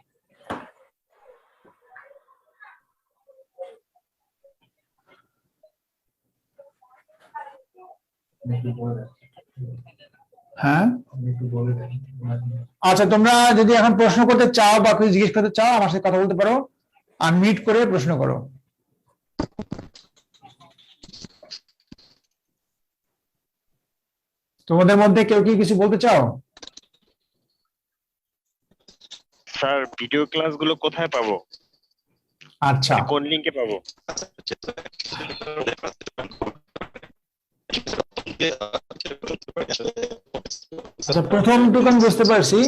হ্যাঁ, আচ্ছা, তোমরা যদি এখন প্রশ্ন করতে চাও বা কিছু জিজ্ঞেস করতে চাও আমার সাথে কথা বলতে পারো, আনমিউট করে প্রশ্ন করো। তোমাদের মধ্যে কেউ কি কিছু বলতে চাও? স্যার, ভিডিও ক্লাসগুলো কোথায় পাবো? আচ্ছা, কোন লিংকে পাবো? আচ্ছা, প্রথম টুকু আমি বুঝতে পারছি।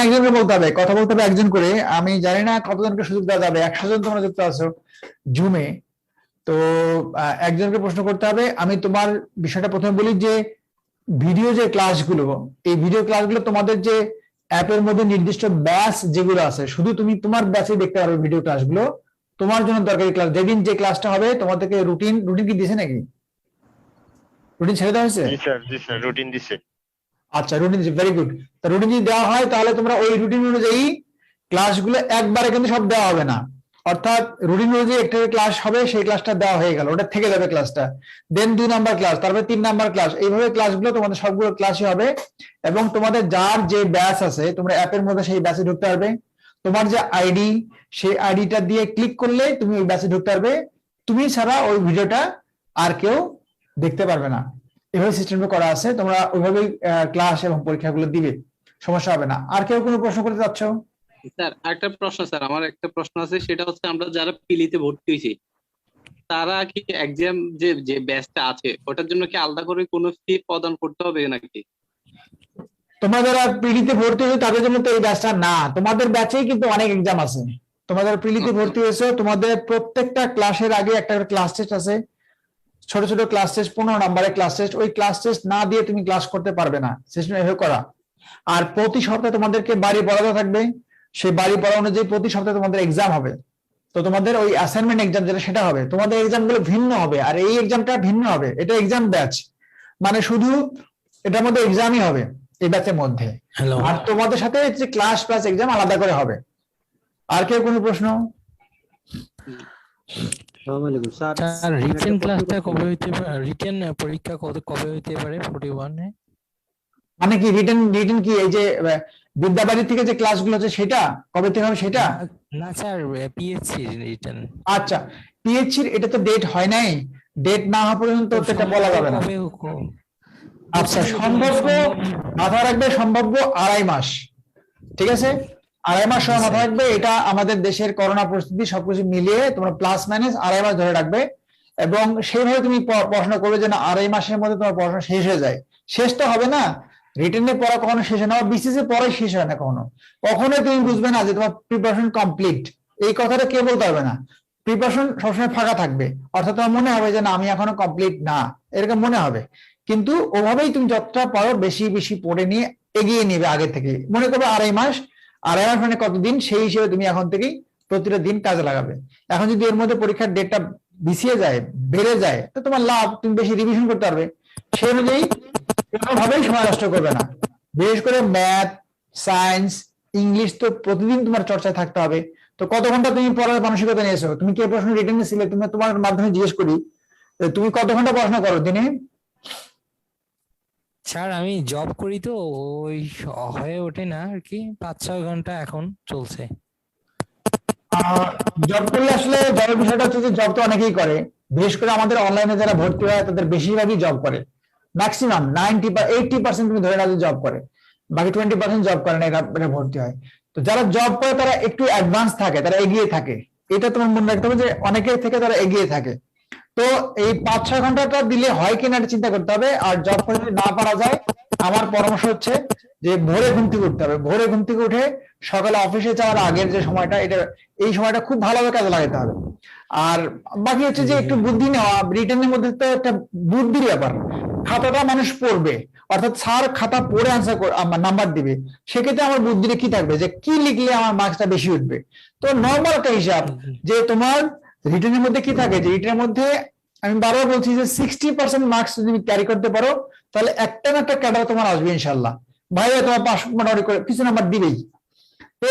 একজনকে বলতে হবে, কথা বলতে হবে একজন করে। আমি জানি না কতজনকে সুযোগ দেওয়া যাবে, 100 জন তোমরা যুক্ত আছো জুমে, তো একজনকে প্রশ্ন করতে হবে। আমি তোমার বিষয়টা প্রথমে বলি যে ভিডিও যে ক্লাসগুলো, এই ভিডিও ক্লাসগুলো তোমাদের যে অ্যাপের মধ্যে নির্দিষ্ট ব্যাচ যেগুলো আছে, শুধু তুমি তোমার ব্যাচে দেখতে পারবে ভিডিও ক্লাসগুলো। তোমার জন্য দরকারি ক্লাস, যেদিন যে ক্লাসটা হবে তোমাদেরকে রুটিন কি দিছে নাকি? রুটিন ছেড়ে দেওয়া হয়েছে? জি স্যার, রুটিন দিছে। আচ্ছা, রুটিন দিছে, ভেরি গুড। তা রুটিন যদি দেওয়া হয় তাহলে তোমরা ওই রুটিন অনুযায়ী ক্লাসগুলো একবারে কিন্তু সব দেওয়া হবে না। অর্থাৎ রুটিন অনুযায়ী একটা ক্লাস হবে, সেই ক্লাসটা দেওয়া হয়ে গেল, ওটা থেকে যাবে ক্লাসটা, দেন 2 নাম্বার ক্লাস, তারপরে 3 নাম্বার ক্লাস, এইভাবে ক্লাসগুলো তোমাদের সবগুলো ক্লাসই হবে। এবং তোমাদের যার যে ব্যাচ আছে তোমরা অ্যাপের মধ্যে সেই ব্যাচে ঢুকতে পারবে। তোমার যে আইডি, সেই আইডিটা দিয়ে ক্লিক করলে তুমি ওই ব্যাচে ঢুকতে পারবে। তুমি ছাড়া ওই ভিডিওটা আর কেউ দেখতে পারবে না, এভাবে সিস্টেম করা আছে। তোমরা ওইভাবেই ক্লাস এবং পরীক্ষাগুলো দিবে, সমস্যা হবে না। আর কেউ কোনো প্রশ্ন করতে চাচ্ছ? স্যার একটা প্রশ্ন, স্যার আমার একটা প্রশ্ন আছে, সেটা হচ্ছে আমরা যারা পিলিতে ভর্তি হয়েছি তারা কি এক্সাম যে যে ব্যাচটা আছে ওটার জন্য কি আলাদা করে কোনো ফি প্রদান করতে হবে নাকি? তোমরা যারা প্রিলিতে ভর্তি হয়েছে তাদের জন্য তো এই ব্যাচটা না, তোমাদের ব্যাচেই কিন্তু অনেক এক্সাম আছে। তোমাদের প্রিলিতে ভর্তি হয়েছে, তোমাদের প্রত্যেকটা ক্লাসের আগে একটা ক্লাস টেস্ট আছে, ছোট ছোট ক্লাস টেস্ট, 15 নম্বরের ক্লাস টেস্ট, ওই ক্লাস টেস্ট না দিয়ে তুমি ক্লাস করতে পারবে না, সিস্টেম এভাবে করা। আর প্রতি সপ্তাহে তোমাদেরকে বাড়ি পড়াতে থাকবে, সেই বাড়ি পড়া অনুযায়ী প্রতি সপ্তাহে তোমাদের এক্সাম হবে। তো তোমাদের ওই অ্যাসাইনমেন্ট এক্সাম যেটা সেটা হবে, তোমাদের এক্সাম গুলো ভিন্ন হবে, আর এই এক্সামটা ভিন্ন হবে, এটা এক্সাম ব্যাচ, মানে শুধু এটার মধ্যে এক্সামই হবে এই ব্যাচের মধ্যে। হ্যালো, আর তোমাদের সাথে যে ক্লাস প্লাস এক্সাম আলাদা করে হবে। আর কেউ কোনো প্রশ্ন? স্যার রিটেন ক্লাসটা কবে হইতে পারে, রিটেন পরীক্ষা কবে হইতে পারে 41 এ? মানে কি রিটেন কি এই যে বিদ্যাবাড়ি থেকে যে ক্লাসগুলো হচ্ছে সেটা কবে থেকে হবে সেটা? না স্যার, পিএইচসি রিটেন। আচ্ছা, পিএইচসির এটা তো ডেট হয় নাই, ডেট না হওয়া পর্যন্ত তো এটা বলা যাবে না। আচ্ছা, সম্ভাব্য মাথায় রাখবে, সম্ভাব্য 2.5 মাস, ঠিক আছে? 2.5 মাস সময় মাথায় রাখবে, এটা আমাদের দেশের করোনা পরিস্থিতি সবকিছু মিলিয়ে তোমরা প্লাস মাইনাস 2.5 মাস ধরে রাখবে, এবং সেইভাবে তুমি পড়াশোনা করবে যেন 2.5 মাসের মধ্যে তোমার পড়াশোনা শেষ হয়ে যায়। শেষ তো হবে না, রিটেনের পড়া কখনো শেষ হয় না, বিসিএস পড়াই শেষ হয় না কখনো। কখনোই তুমি বুঝবে না যে তোমার প্রিপারেশন কমপ্লিট, এই কথাটা কেউ বলতে পারবে না। প্রিপারেশন সবসময় ফাঁকা থাকবে, অর্থাৎ তোমার মনে হবে যে না আমি এখনো কমপ্লিট না, এরকম মনে হবে। কিন্তু ওভাবেই তুমি যতটা পারো বেশি বেশি পড়ে নিয়ে এগিয়ে নিবে আগে থেকে। মনে করবে 2.5 মাস, 2.5 মাস মানে কতদিন, সেই হিসেবে তুমি এখন থেকেই প্রতিটা দিন কাজে লাগাবে। এখন যদি এর মধ্যে পরীক্ষার ডেটটা পিছিয়ে যায়, বেড়ে যায়, তো তোমার লাভ, তুমি বেশি রিভিশন করতে পারবে। সেই অনুযায়ী কোনোভাবেই সময় নষ্ট করবে না। বিশেষ করে ম্যাথ, সায়েন্স, ইংলিশ তো প্রতিদিন তোমার চর্চায় থাকতে হবে। তো কত ঘন্টা তুমি পড়ার মানসিকতা নিয়েছো? তুমি কি প্রশ্ন রিটেনে ছিলে? তুমি তোমার মাধ্যমে জিজ্ঞেস করি, তুমি কত ঘন্টা পড়াশোনা করো দিনে? স্যার আমি জব করি তো ওই হয়ে ওঠে না আর কি, 5-6 ঘন্টা এখন চলছে। জব করলে আসলে জবের বিষয়টা হচ্ছে যে জব তো অনেকেই করে, বিশেষ করে আমাদের অনলাইনে যারা ভর্তি হয় তাদের বেশিরভাগই জব করে। ম্যাক্সিমাম 90 বা 80% তুমি ধরে নাও জব করে, বাকি 20% জব করে না, এটা ভর্তি হয়। তো যারা জব করে তারা একটু অ্যাডভান্স থাকে, তারা এগিয়ে থাকে, এটা তোমার মনে রাখতে হবে যে অনেকের থেকে তারা এগিয়ে থাকে। তো এই 5-6 ঘন্টাটা দিলে হয় কিনা এটা চিন্তা করতে হবে। আর জব করে যদি না পারা যায়, আমার পরামর্শ হচ্ছে যে ভোরে ঘুম থেকে উঠতে হবে। ভোরে ঘুম থেকে উঠে সকালে অফিসে যাওয়ার আগের যে সময়টা, এটা এই সময়টা খুব ভালোভাবে কাজে লাগাতে হবে। আর বাকি হচ্ছে যে একটু বুদ্ধি নেওয়া, রিটেনের মধ্যে তো একটা বুদ্ধির ব্যাপার। খাতাটা মানুষ পড়বে, অর্থাৎ স্যার খাতা পড়ে আনসার নাম্বার দিবে, সেক্ষেত্রে আমার বুদ্ধিটা কি থাকবে যে কি লিখলে আমার মার্কসটা বেশি উঠবে। তো নর্মাল একটা হিসাব যে তোমার রিটেনের মধ্যে কি থাকে, যে রিটেনের মধ্যে আমি বারবার বলছি যে 60% মার্কস যদি ক্যারি করতে পারো, তাহলে একটা না একটা ক্যাডার তোমার আসবে ইনশাল্লাহ। ভাইয়া তোমার 5 মোটামুটি করে কিছু নাম্বার দিবেই। তো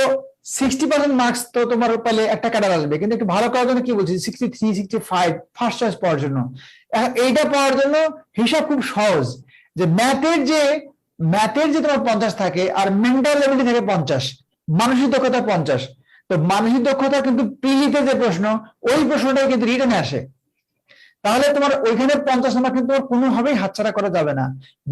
60% মার্কস তো তোমার পেলে একটা ক্যাডার আসবে, কিন্তু একটু ভালো করার জন্য কি বলছি 63, 65 ফার্স্ট চয়েস পাওয়ার জন্য। এইটা পাওয়ার জন্য হিসাব খুব সহজ, যে ম্যাথের যে তোমার 50 থাকে, আর মেন্টাল এবিলিটি থাকে 50, মানসিক দক্ষতা 50। তো মানসিক দক্ষতা কিন্তু প্রিলিতে যে প্রশ্ন, ওই প্রশ্নটাই কিন্তু রিটেনে আসে। তাহলে তোমার ওইখানে 50 নাম্বার কিন্তু কোনোভাবেই হাতছাড়া করা যাবে না।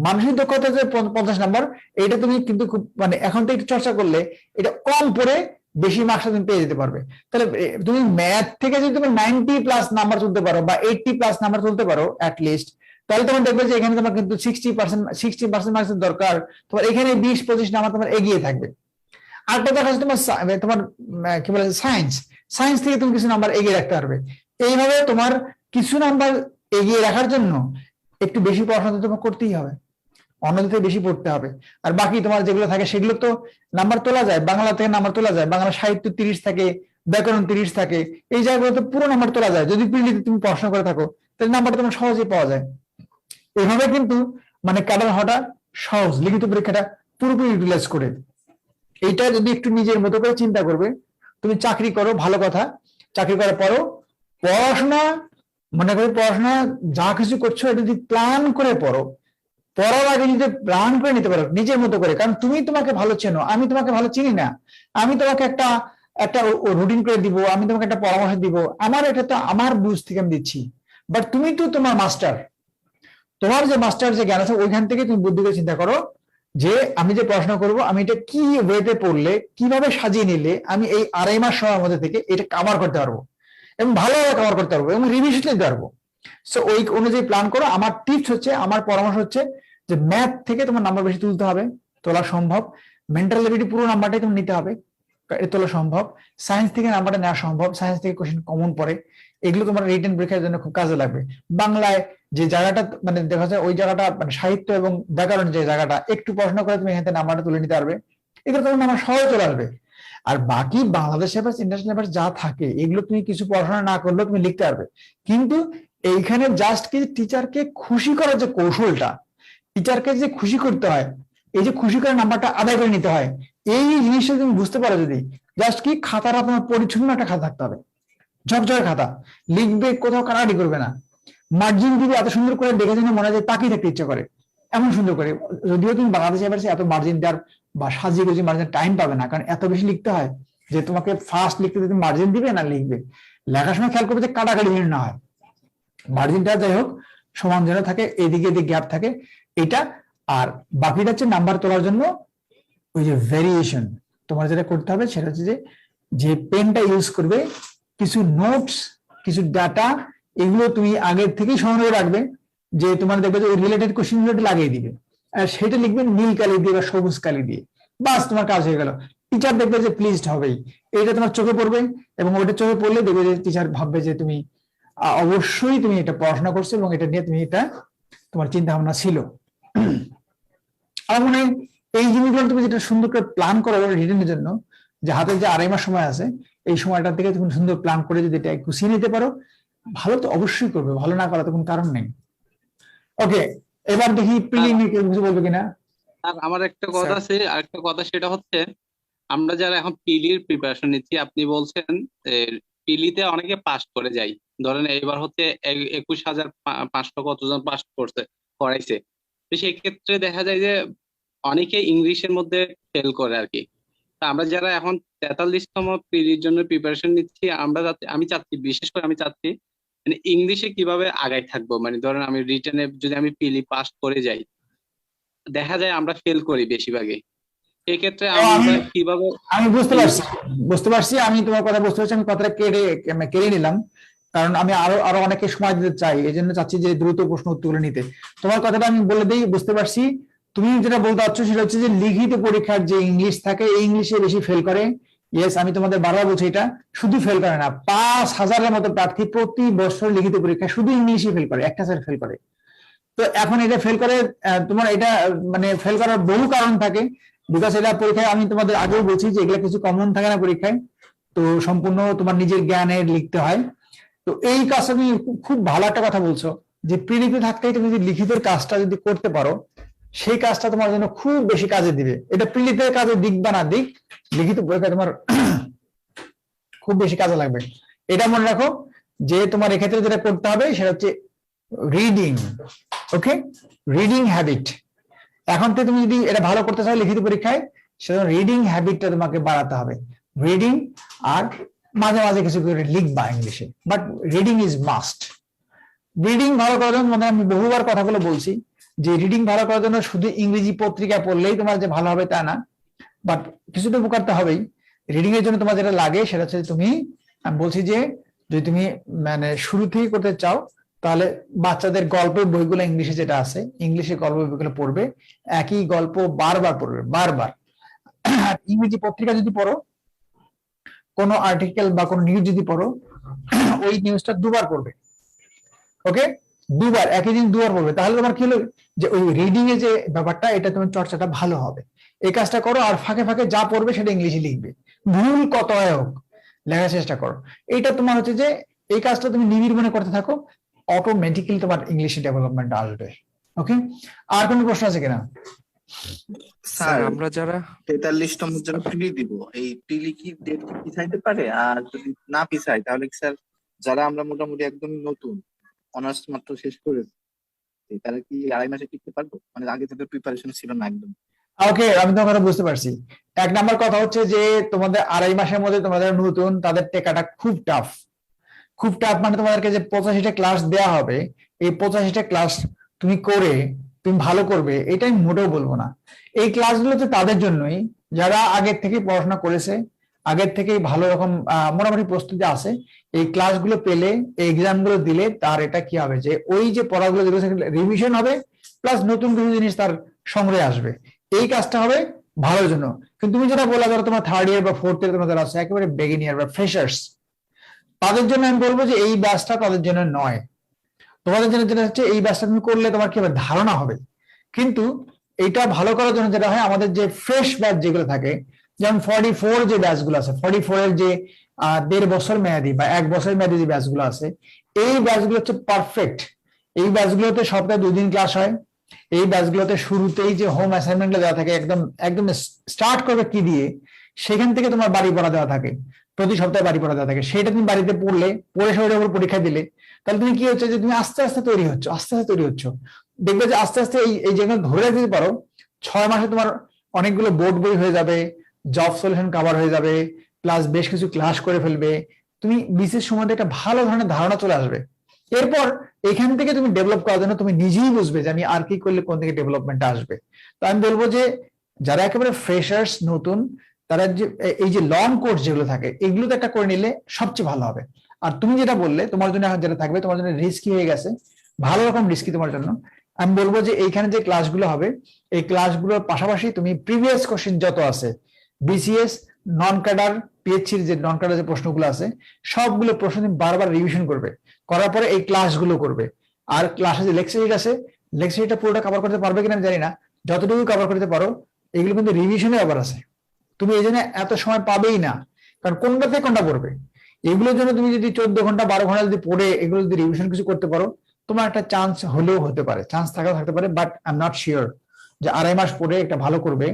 মানসিক দক্ষতা যে 50 নাম্বার, এটা তুমি কিন্তু খুব মানে এখন তো একটু চর্চা করলে এটা কম পড়ে বেশি মার্কস তুমি পেয়ে যেতে পারবে। তাহলে তুমি ম্যাথ থেকে যদি তুমি 90+ নাম্বার তুলতে পারো বা 80+ নাম্বার তুলতে পারো অ্যাটলিস্ট, তাহলে তোমার দেখবে যে এখানে তোমার কিন্তু 60% মার্কসের দরকার, তোমার এখানে 20-25 নাম্বার তোমার এগিয়ে থাকবে। আরেকটা দেখা যাচ্ছে তোমার কি বলে সায়েন্স থেকে তুমি কিছু নাম্বার এগিয়ে রাখতে পারবে। এইভাবে তোমার কিছু নাম্বার এগিয়ে রাখার জন্য একটু বেশি পড়াশোনা তোমার করতেই হবে, অন্যদের থেকে বেশি পড়তে হবে। আর বাকি তোমার যেগুলো থাকে সেগুলো তো নাম্বার তোলা যায়, বাংলা থেকে নাম্বার তোলা যায়, বাংলা সাহিত্য 30 থাকে, ব্যাকরণ 30 থাকে, এই জায়গাগুলোতে পুরো নাম্বার তোলা যায়। যদি প্রিলিতে তুমি পড়াশোনা করে থাকো তাহলে নাম্বারটা তোমার সহজেই পাওয়া যায়। এভাবে কিন্তু মানে ক্যাডার হওয়াটা সহজ, লিখিত পরীক্ষাটা পুরোপুরি ইউটিলাইজ করে। এইটা যদি একটু নিজের মতো করে চিন্তা করবে, তুমি চাকরি করো ভালো কথা, চাকরি করার পরও পড়াশোনা মনে করে পড়াশোনা যা কিছু করছো এটা যদি প্ল্যান করে পড়ো, পড়ার আগে যদি প্ল্যান করে নিতে পারো নিজের মতো করে, কারণ তুমি তোমাকে ভালো চেনো, আমি তোমাকে ভালো চিনি না। আমি তোমাকে একটা রুটিন করে দিব, আমি তোমাকে একটা পরামর্শ দিব, এটা তো আমার বুঝ থেকে আমি দিচ্ছি, বাট তুমি তো তোমার মাস্টার, তোমার যে মাস্টার যে জ্ঞান আছে ওইখান থেকে তুমি বুদ্ধি করে চিন্তা করো যে আমি যে পড়াশোনা করবো আমি এটা কি ওয়েতে পড়লে, কিভাবে সাজিয়ে নিলে আমি এই 2.5 মাস সময়ের মধ্যে থেকে এটা কভার করতে পারবো এবং ভালোভাবে কভার করতে পারবো এবং রিভিশন নিতে পারবো। সো ওই অনুযায়ী প্ল্যান করো। আমার টিপস হচ্ছে, আমার পরামর্শ হচ্ছে যে ম্যাথ থেকে তোমার নাম্বার বেশি তুলতে হবে, তোলা সম্ভব। মেন্টাল এবিলিটি পুরো নাম্বারটাই তুমি নিতে হবে, এটা তোলা সম্ভব। সায়েন্স থেকে নাম্বারটা নেওয়া সম্ভব, সায়েন্স থেকে কোশ্চেন কমন পড়ে। এগুলো তোমার রিটেন পরীক্ষার জন্য খুব কাজে লাগবে। বাংলায় যে জায়গাটা মানে দেখা যায় ওই জায়গাটা মানে সাহিত্য এবং ব্যাকরণ যে জায়গাটা একটু পড়াশোনা করে তুমি এখান থেকে নাম্বারটা তুলে নিতে পারবে, এগুলো তোমার নাম্বার সহজে চলে আসবে। আর বাকি বাংলাদেশ পেপার ইন্টারন্যাশনাল পেপার যা থাকে এগুলো তুমি কিছু পড়াশোনা না করলেও তুমি লিখতে পারবে। কিন্তু এইখানে জাস্ট কি টিচারকে খুশি করার যে কৌশলটা, টিচারকে যে খুশি করতে হয়, এই যে খুশি করে নাম্বারটা আদায় করে নিতে হয়, এই জিনিসটা তুমি বুঝতে পারো যদি, জাস্ট কি খাতাটা তোমার পরিচ্ছন্ন একটা খাতা থাকতে হবে, ঝকঝকে খাতা, লিখবে কোথাও কাটাকাটি করবে না, মার্জিন দিবে এত সুন্দর করে দেখে যেন মনে হয় তাকিয়ে থাকতে ইচ্ছা করে এমন সুন্দর করে। যদিও তুমি বাংলাদেশে এবার এত মার্জিন দেওয়ার বা সাজিয়ে গুজিয়ে মার্জিন টাইম পাবে না, কারণ এত বেশি লিখতে হয় যে তোমাকে ফার্স্ট লিখতে তুমি মার্জিন দিবে না লিখবে, লেখার সময় খেয়াল করবে যে কাটাকাটি যেন না হয়, মার্জিনটা যাই হোক সমান যেন থাকে, এদিকে এদিকে গ্যাপ থাকে এটা। আর বাকিটা হচ্ছে নাম্বার তোলার জন্য ওই যে ভেরিয়েশন তোমার যেটা করতে হবে সেটা হচ্ছে যে পেনটা ইউজ করবে, কিছু নোটস কিছু ডাটা এগুলো তুমি আগের থেকেই সংগ্রহ রাখবে, যে তোমার দেখবে যে ওই রিলেটেড কোশ্চেন গুলো লাগিয়ে দিবে, আর সেটা লিখবে নীল কালি দিয়ে বা সবুজ কালি দিয়ে, বাস তোমার কাজ হয়ে গেল। টিচার দেখবে যে প্লিজড হবেই, এটা তোমার চোখে পড়বে, এবং ওটা চোখে পড়লে দেখবে যে টিচার ভাববে যে তুমি অবশ্যই তুমি এটা পড়াশোনা করছো এবং এটা নিয়ে তুমি এটা তোমার চিন্তা ভাবনা ছিল। আমার মনে হয় এই জিনিসগুলো তুমি যেটা সুন্দর করে প্ল্যান করো রিটেনের জন্য, যে হাতে যে 2.5 মাস সময় আছে, এই সময়টা থেকে তুমি সুন্দর প্ল্যান করে যদি এটা গুছিয়ে নিতে পারো, ভালো তো অবশ্যই করবে, ভালো না করার তো কোনো কারণ নেই। ওকে, এবার দেখি প্রিলি নিয়ে কেউ কিছু বলবে কিনা। আর আমার একটা কথা আছে, আরেকটা কথা, সেটা হচ্ছে আমরা যারা এখন পিলির প্রিপারেশন নিচ্ছি, আপনি বলছেন পিলিতে অনেকে পাস করে যায়, ধরেন এইবার হচ্ছে 21,500 কতজন পাস করাইছে, তো সেই ক্ষেত্রে দেখা যায় যে অনেকে ইংলিশের মধ্যে ফেল করে আর কি। তা আমরা যারা এখন 43তম পিলির জন্য প্রিপারেশন নিচ্ছি, আমি চাচ্ছি, বিশেষ করে আমি চাচ্ছি মানে ইংলিশে কিভাবে আগায় থাকবো, মানে ধরেন আমি রিটেনে যদি আমি পিলি পাস করে যাই, দেখা যায় আমরা ফেল করি বেশিরভাগই, এই ক্ষেত্রে আমরা কিভাবে। আমি বুঝতে পারছি, আমি তোমার কথা বুঝতে পারছি, আমি কথাটা কেড়ে নিলাম, কারণ আমি আরো অনেকে সময় দিতে চাই, এই জন্য চাচ্ছি যে দ্রুত প্রশ্ন উত্তর নিতে। তোমার কথাটা আমি বলে দিই, বুঝতে পারছি তুমি যেটা বলতে চাচ্ছ সেটা হচ্ছে যে লিখিত পরীক্ষার যে ইংলিশ থাকে এই ইংলিশে বেশি ফেল করে। ইয়েস, আমি তোমাদের বারবার বলছি, এটা শুধু ফেল করে না, 5,000-এর মতো প্রার্থী প্রতি বছর লিখিত পরীক্ষায় শুধু ইংলিশে ফেল করে, একটা স্যার ফেল করে। তো এখন এটা ফেল করে, তোমার এটা মানে ফেল করার বহু কারণ থাকে, বিকজ এটা পরীক্ষায় আমি তোমাদের আগেও বলছি যে এগুলো কিছু কমন থাকে না পরীক্ষায়, তো সম্পূর্ণ তোমার নিজের জ্ঞানে লিখতে হয়। তো এই কাজটা তুমি খুব ভালো একটা কথা বলছো, যে প্রিলিতে থাকতেই তুমি যদি লিখিতের কাজটা যদি করতে পারো, সেই কাজটা তোমার জন্য খুব বেশি কাজে দিবে। এটা প্রিলিতে কাজে দিক বা না দিক, লিখিত পরীক্ষা তোমার খুব বেশি কাজে লাগবে। এটা মনে রাখো যে তোমার এক্ষেত্রে যেটা করতে হবে সেটা হচ্ছে রিডিং। ওকে, রিডিং হ্যাবিট এখন থেকে তুমি যদি এটা ভালো করতে চাও লিখিত পরীক্ষায়, সেটা রিডিং হ্যাবিটটা তোমাকে বাড়াতে হবে। রিডিং, আর মাঝে মাঝে কিছু করে লিখবা ইংলিশে, but reading is must. Reading ভালো করার জন্য মানে আমি বহুবার কথাগুলো বলছি যে রিডিং ভালো করার জন্য শুধু ইংরেজি পত্রিকা পড়লেই তোমার যে ভালো হবে তা না, বাট কিছু তো করতে হবেই। রিডিং এর জন্য তোমার যেটা লাগে সেটা হচ্ছে তুমি, আমি বলছি যে যদি তুমি মানে শুরু থেকে করতে চাও, তাহলে বাচ্চাদের গল্পের বইগুলো ইংলিশে যেটা আছে, ইংলিশে গল্প বইগুলো পড়বে, একই গল্প বারবার পড়বে, বারবার। ইংরেজি পত্রিকা যদি পড়ো, কোনো আর্টিকেল বা কোনো নিউজ যদি পড়ো, ওই নিউজটা দুবার পড়বে। ওকে, দুবার, একই দিন দুবার পড়বে, তাহলে তোমার কি হলো যে ওই রিডিং এর যে ব্যাপারটা, এটা তোমার চর্চাটা ভালো হবে। এই কাজটা করো, আর ফাঁকে ফাঁকে যা পড়বে সেটা ইংলিশে লিখবে, ভুল কত হোক লেখার চেষ্টা করো। এটা তোমার হচ্ছে যে এই কাজটা তুমি নির্বিঘ্নে করতে থাকো, অটোমেটিক্যালি তোমার ইংলিশে ডেভেলপমেন্ট আসবে। ওকে, আর কোনো প্রশ্ন আছে কিনা? স্যার আমরা যারা 43তম জন্য প্রিলি দিব, এই প্রিলি কি ডেট পিছাইতে পারে? আর যদি না পিছাই তাহলে কি স্যার, যারা আমরা মোটামুটি একদম নতুন অনার্স মাত্র শেষ করেছি, তারা কি 2.5 মাসে টিকতে পারবো? মানে আগে তাদের প্রিপারেশন ছিল না একদম। ওকে, আমি তোমার কথা বুঝতে পারছি। 1 নাম্বার কথা হচ্ছে যে তোমাদের 2.5 মাসের মধ্যে তোমাদের নতুন, তাদের টেকাটা খুব টাফ, খুব টাফ। মানে তোমাদেরকে যে 85টা ক্লাস দেওয়া হবে, এই 85টা ক্লাস তুমি করে তুমি ভালো করবে এটা আমি মোটেও বলবো না। এই ক্লাসগুলো তো তাদের জন্যই যারা আগের থেকে পড়াশোনা করেছে, আগের থেকেই ভালো রকম মোটামুটি প্রস্তুতি আছে। এই ক্লাসগুলো পেলে, এই এক্সাম গুলো দিলে তার এটা কি হবে যে ওই যে পড়াগুলো যেগুলো রিভিশন হবে, প্লাস নতুন কিছু জিনিস তার সংগ্রহে আসবে, এই কাজটা হবে ভালোর জন্য। কিন্তু তুমি যেটা বললা, ধরো তোমার 3rd ইয়ার বা 4th ইয়ার তোমাদের আছে একেবারে বিগিনিয়ার বা ফ্রেশার্স, তাদের জন্য আমি বলবো যে এই ব্যাচটা তাদের জন্য নয়। তোমাদের জন্য যেটা হচ্ছে এই ব্যাচটা তুমি করলে তোমার কি হবে, ধারণা হবে। কিন্তু এটা ভালো করার জন্য যেটা হয়, আমাদের যে ফ্রেশ ব্যাচ যেগুলো থাকে, যেমন 44 যে ব্যাচগুলো আছে, 44 এর যে 1.5 বছর মেয়াদি বা 1 বছর মেয়াদি যে ব্যাচগুলো আছে, এই ব্যাচগুলো হচ্ছে পারফেক্ট। এই ব্যাচগুলোতে সপ্তাহে 2 দিন ক্লাস হয়। এই ব্যাচগুলোতে শুরুতেই যে হোম অ্যাসাইনমেন্টটা দেওয়া থাকে, একদম একদম স্টার্ট করবে কি দিয়ে, সেখান থেকে তোমার বাড়ি পড়া দেওয়া থাকে, প্রতি সপ্তাহে বাড়ি পড়া দেওয়া থাকে। সেটা তুমি বাড়িতে পড়লে, পড়ে সেটার উপর পরীক্ষা দিলে, তাহলে তুমি কি হচ্ছে যে তুমি আস্তে আস্তে তৈরি হচ্ছ, আস্তে আস্তে তৈরি হচ্ছ। দেখবে যে আস্তে আস্তে এই যেগুলো ধরে রাখতে পারো, 6 মাসে তোমার অনেকগুলো বোর্ড বই হয়ে যাবে, জব সলিউশন কভার হয়ে যাবে, প্লাস বেশ কিছু ক্লাস করে ফেলবে। তুমি বিশেষ সময়টা একটা ভালো ধরনের ধারণা চলে আসবে। এরপর এখান থেকে তুমি ডেভেলপ করার জন্য তুমি নিজেই বুঝবে যে আমি আর কি করলে কোন দিকে ডেভেলপমেন্ট আসবে। তো আমি বলবো যে যারা একেবারে ফ্রেশার্স, নতুন, তারা যে এই যে লং কোর্স যেগুলো থাকে, এগুলো তো একটা করে নিলে সবচেয়ে ভালো হবে। আর তুমি যেটা বললে তোমার জন্য এখন যেটা থাকবে, তোমার জন্য রিস্কি হয়ে গেছে, ভালো রকম রিস্কি তোমার জন্য। আমি বলবো যে এইখানে যে ক্লাসগুলো হবে, এই ক্লাসগুলোর পাশাপাশি তুমি প্রিভিয়াস কোশ্চেন যত আছে, বিসিএস, নন ক্যাডার, পিএইচসির যে নন ক্যাডার যে প্রশ্নগুলো আছে, সবগুলো প্রশ্ন তুমি বারবার রিভিশন করবে, করার পরে এই ক্লাসগুলো করবে। আর ক্লাসে যে লেকচার শিট আছে, লেকচার শিটটা পুরোটা কভার করতে পারবে কিনা আমি জানি না, যতটুকু কভার করতে পারো। এগুলো কিন্তু রিভিশনে আবার আছে, তুমি এই জন্য এত সময় পাবেই না, কারণ কোনটা থেকে কোনটা পড়বে। এগুলোর জন্য তুমি যদি 14 ঘন্টা 12 ঘন্টা যদি পড়ে এগুলো যদি রিভিশন কিছু করতে পারো, তোমার একটা চান্স হলেও হতে পারে, চান্স থাকাও থাকতে পারে, but I am not sure যে 2.5 মাস পরে একটা ভালো করবে,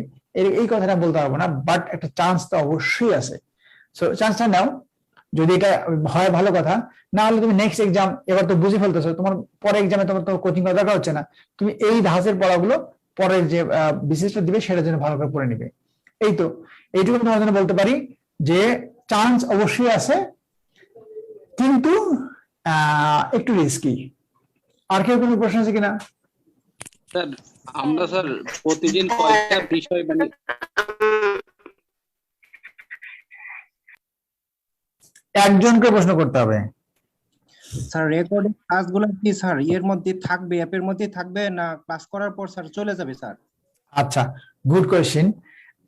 এই কথাটা বলতে পারবো না, বাট একটা চান্স তো অবশ্যই আছে। সো চান্সটা নাও, যদি এটা হয় ভালো কথা। না হলে তুমি নেক্সট এক্সাম, এবার তো বুঝে ফেলতেছো, তোমার পরে এক্সামে তোমার তো কোচিং করা দরকার হচ্ছে না, তুমি এই ধাঁচের পড়াগুলো পরের যে বিশেষটা দিবে সেটার জন্য ভালো করে পড়ে নিবে। এই তো, এইটুকু তোমার জন্য বলতে পারি যে চান্স অবশ্যই আছে, কিন্তু একটু রিস্কি। আর কেউ কোনো প্রশ্ন আছে কিনা? স্যার আমরা স্যার প্রতিদিন কয়টা বিষয় মানে একজনকে প্রশ্ন করতে হবে। স্যার রেকর্ডিং ক্লাসগুলো কি স্যার এর মধ্যে থাকবে, অ্যাপের মধ্যে থাকবে, না ক্লাস করার পর স্যার চলে যাবে স্যার? আচ্ছা, গুড কোয়েশ্চেন।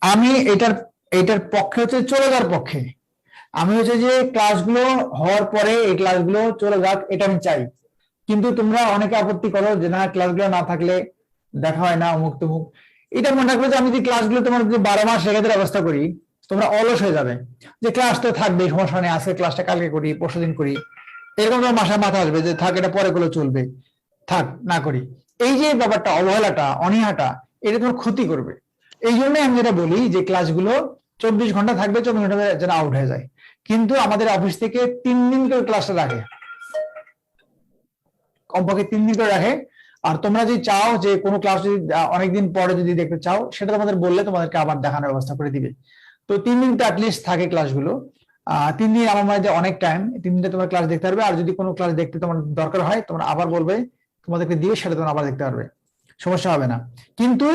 আমি এটার পক্ষে হচ্ছে চলে যাওয়ার পক্ষে। আমি হচ্ছে যে ক্লাসগুলো হওয়ার পরে এই ক্লাসগুলো চলে যাক, এটা আমি চাই। কিন্তু তোমরা অনেকে আপত্তি করো যে না, ক্লাসগুলো না থাকলে দেখা হয় না, অমুক তমুক। এটা মনে রাখবে যে আমি যদি ক্লাসগুলো তোমার যদি 12 মাস রেখে দেওয়ার ব্যবস্থা করি, তোমরা অলস হয়ে যাবে, যে ক্লাস তো থাকবে, সমস্যা নেই, আজকে ক্লাসটা কালকে করি, পরশুদিন করি, এরকম তোমার মাথায় মাথা আসবে যে থাক, এটা পরে গুলো চলবে, থাক না করি। এই যে ব্যাপারটা, অবহেলাটা, অনীহাটা, এটা তোমার ক্ষতি করবে। এই জন্যই আমি যেটা বলি যে ক্লাসগুলো 24 ঘন্টা থাকবে, 24 ঘন্টা যেন আউট হয়ে যায়। কিন্তু আমাদের অফিস থেকে 3 দিন করে ক্লাসটা রাখে, কমপক্ষে 3 দিন করে রাখে। আর তোমরা যদি চাও যে কোনো ক্লাস যদি অনেকদিন পরে যদি দেখতে চাও, সেটা তোমাদের বললে তোমাদেরকে আবার দেখানোর ব্যবস্থা করে দিবে। তো 3 দিন তো অ্যাটলিস্ট থাকে ক্লাসগুলো। 3 দিন আমার মনে হয় যে অনেক টাইম, 3 দিনে তোমরা ক্লাস দেখতে পারবে। আর যদি কোনো ক্লাস দেখতে তোমার দরকার হয়, তোমরা আবার বলবে, তোমাদেরকে দিয়ে সেটা তোমরা আবার দেখতে পারবে, সমস্যা হবে না। কিন্তু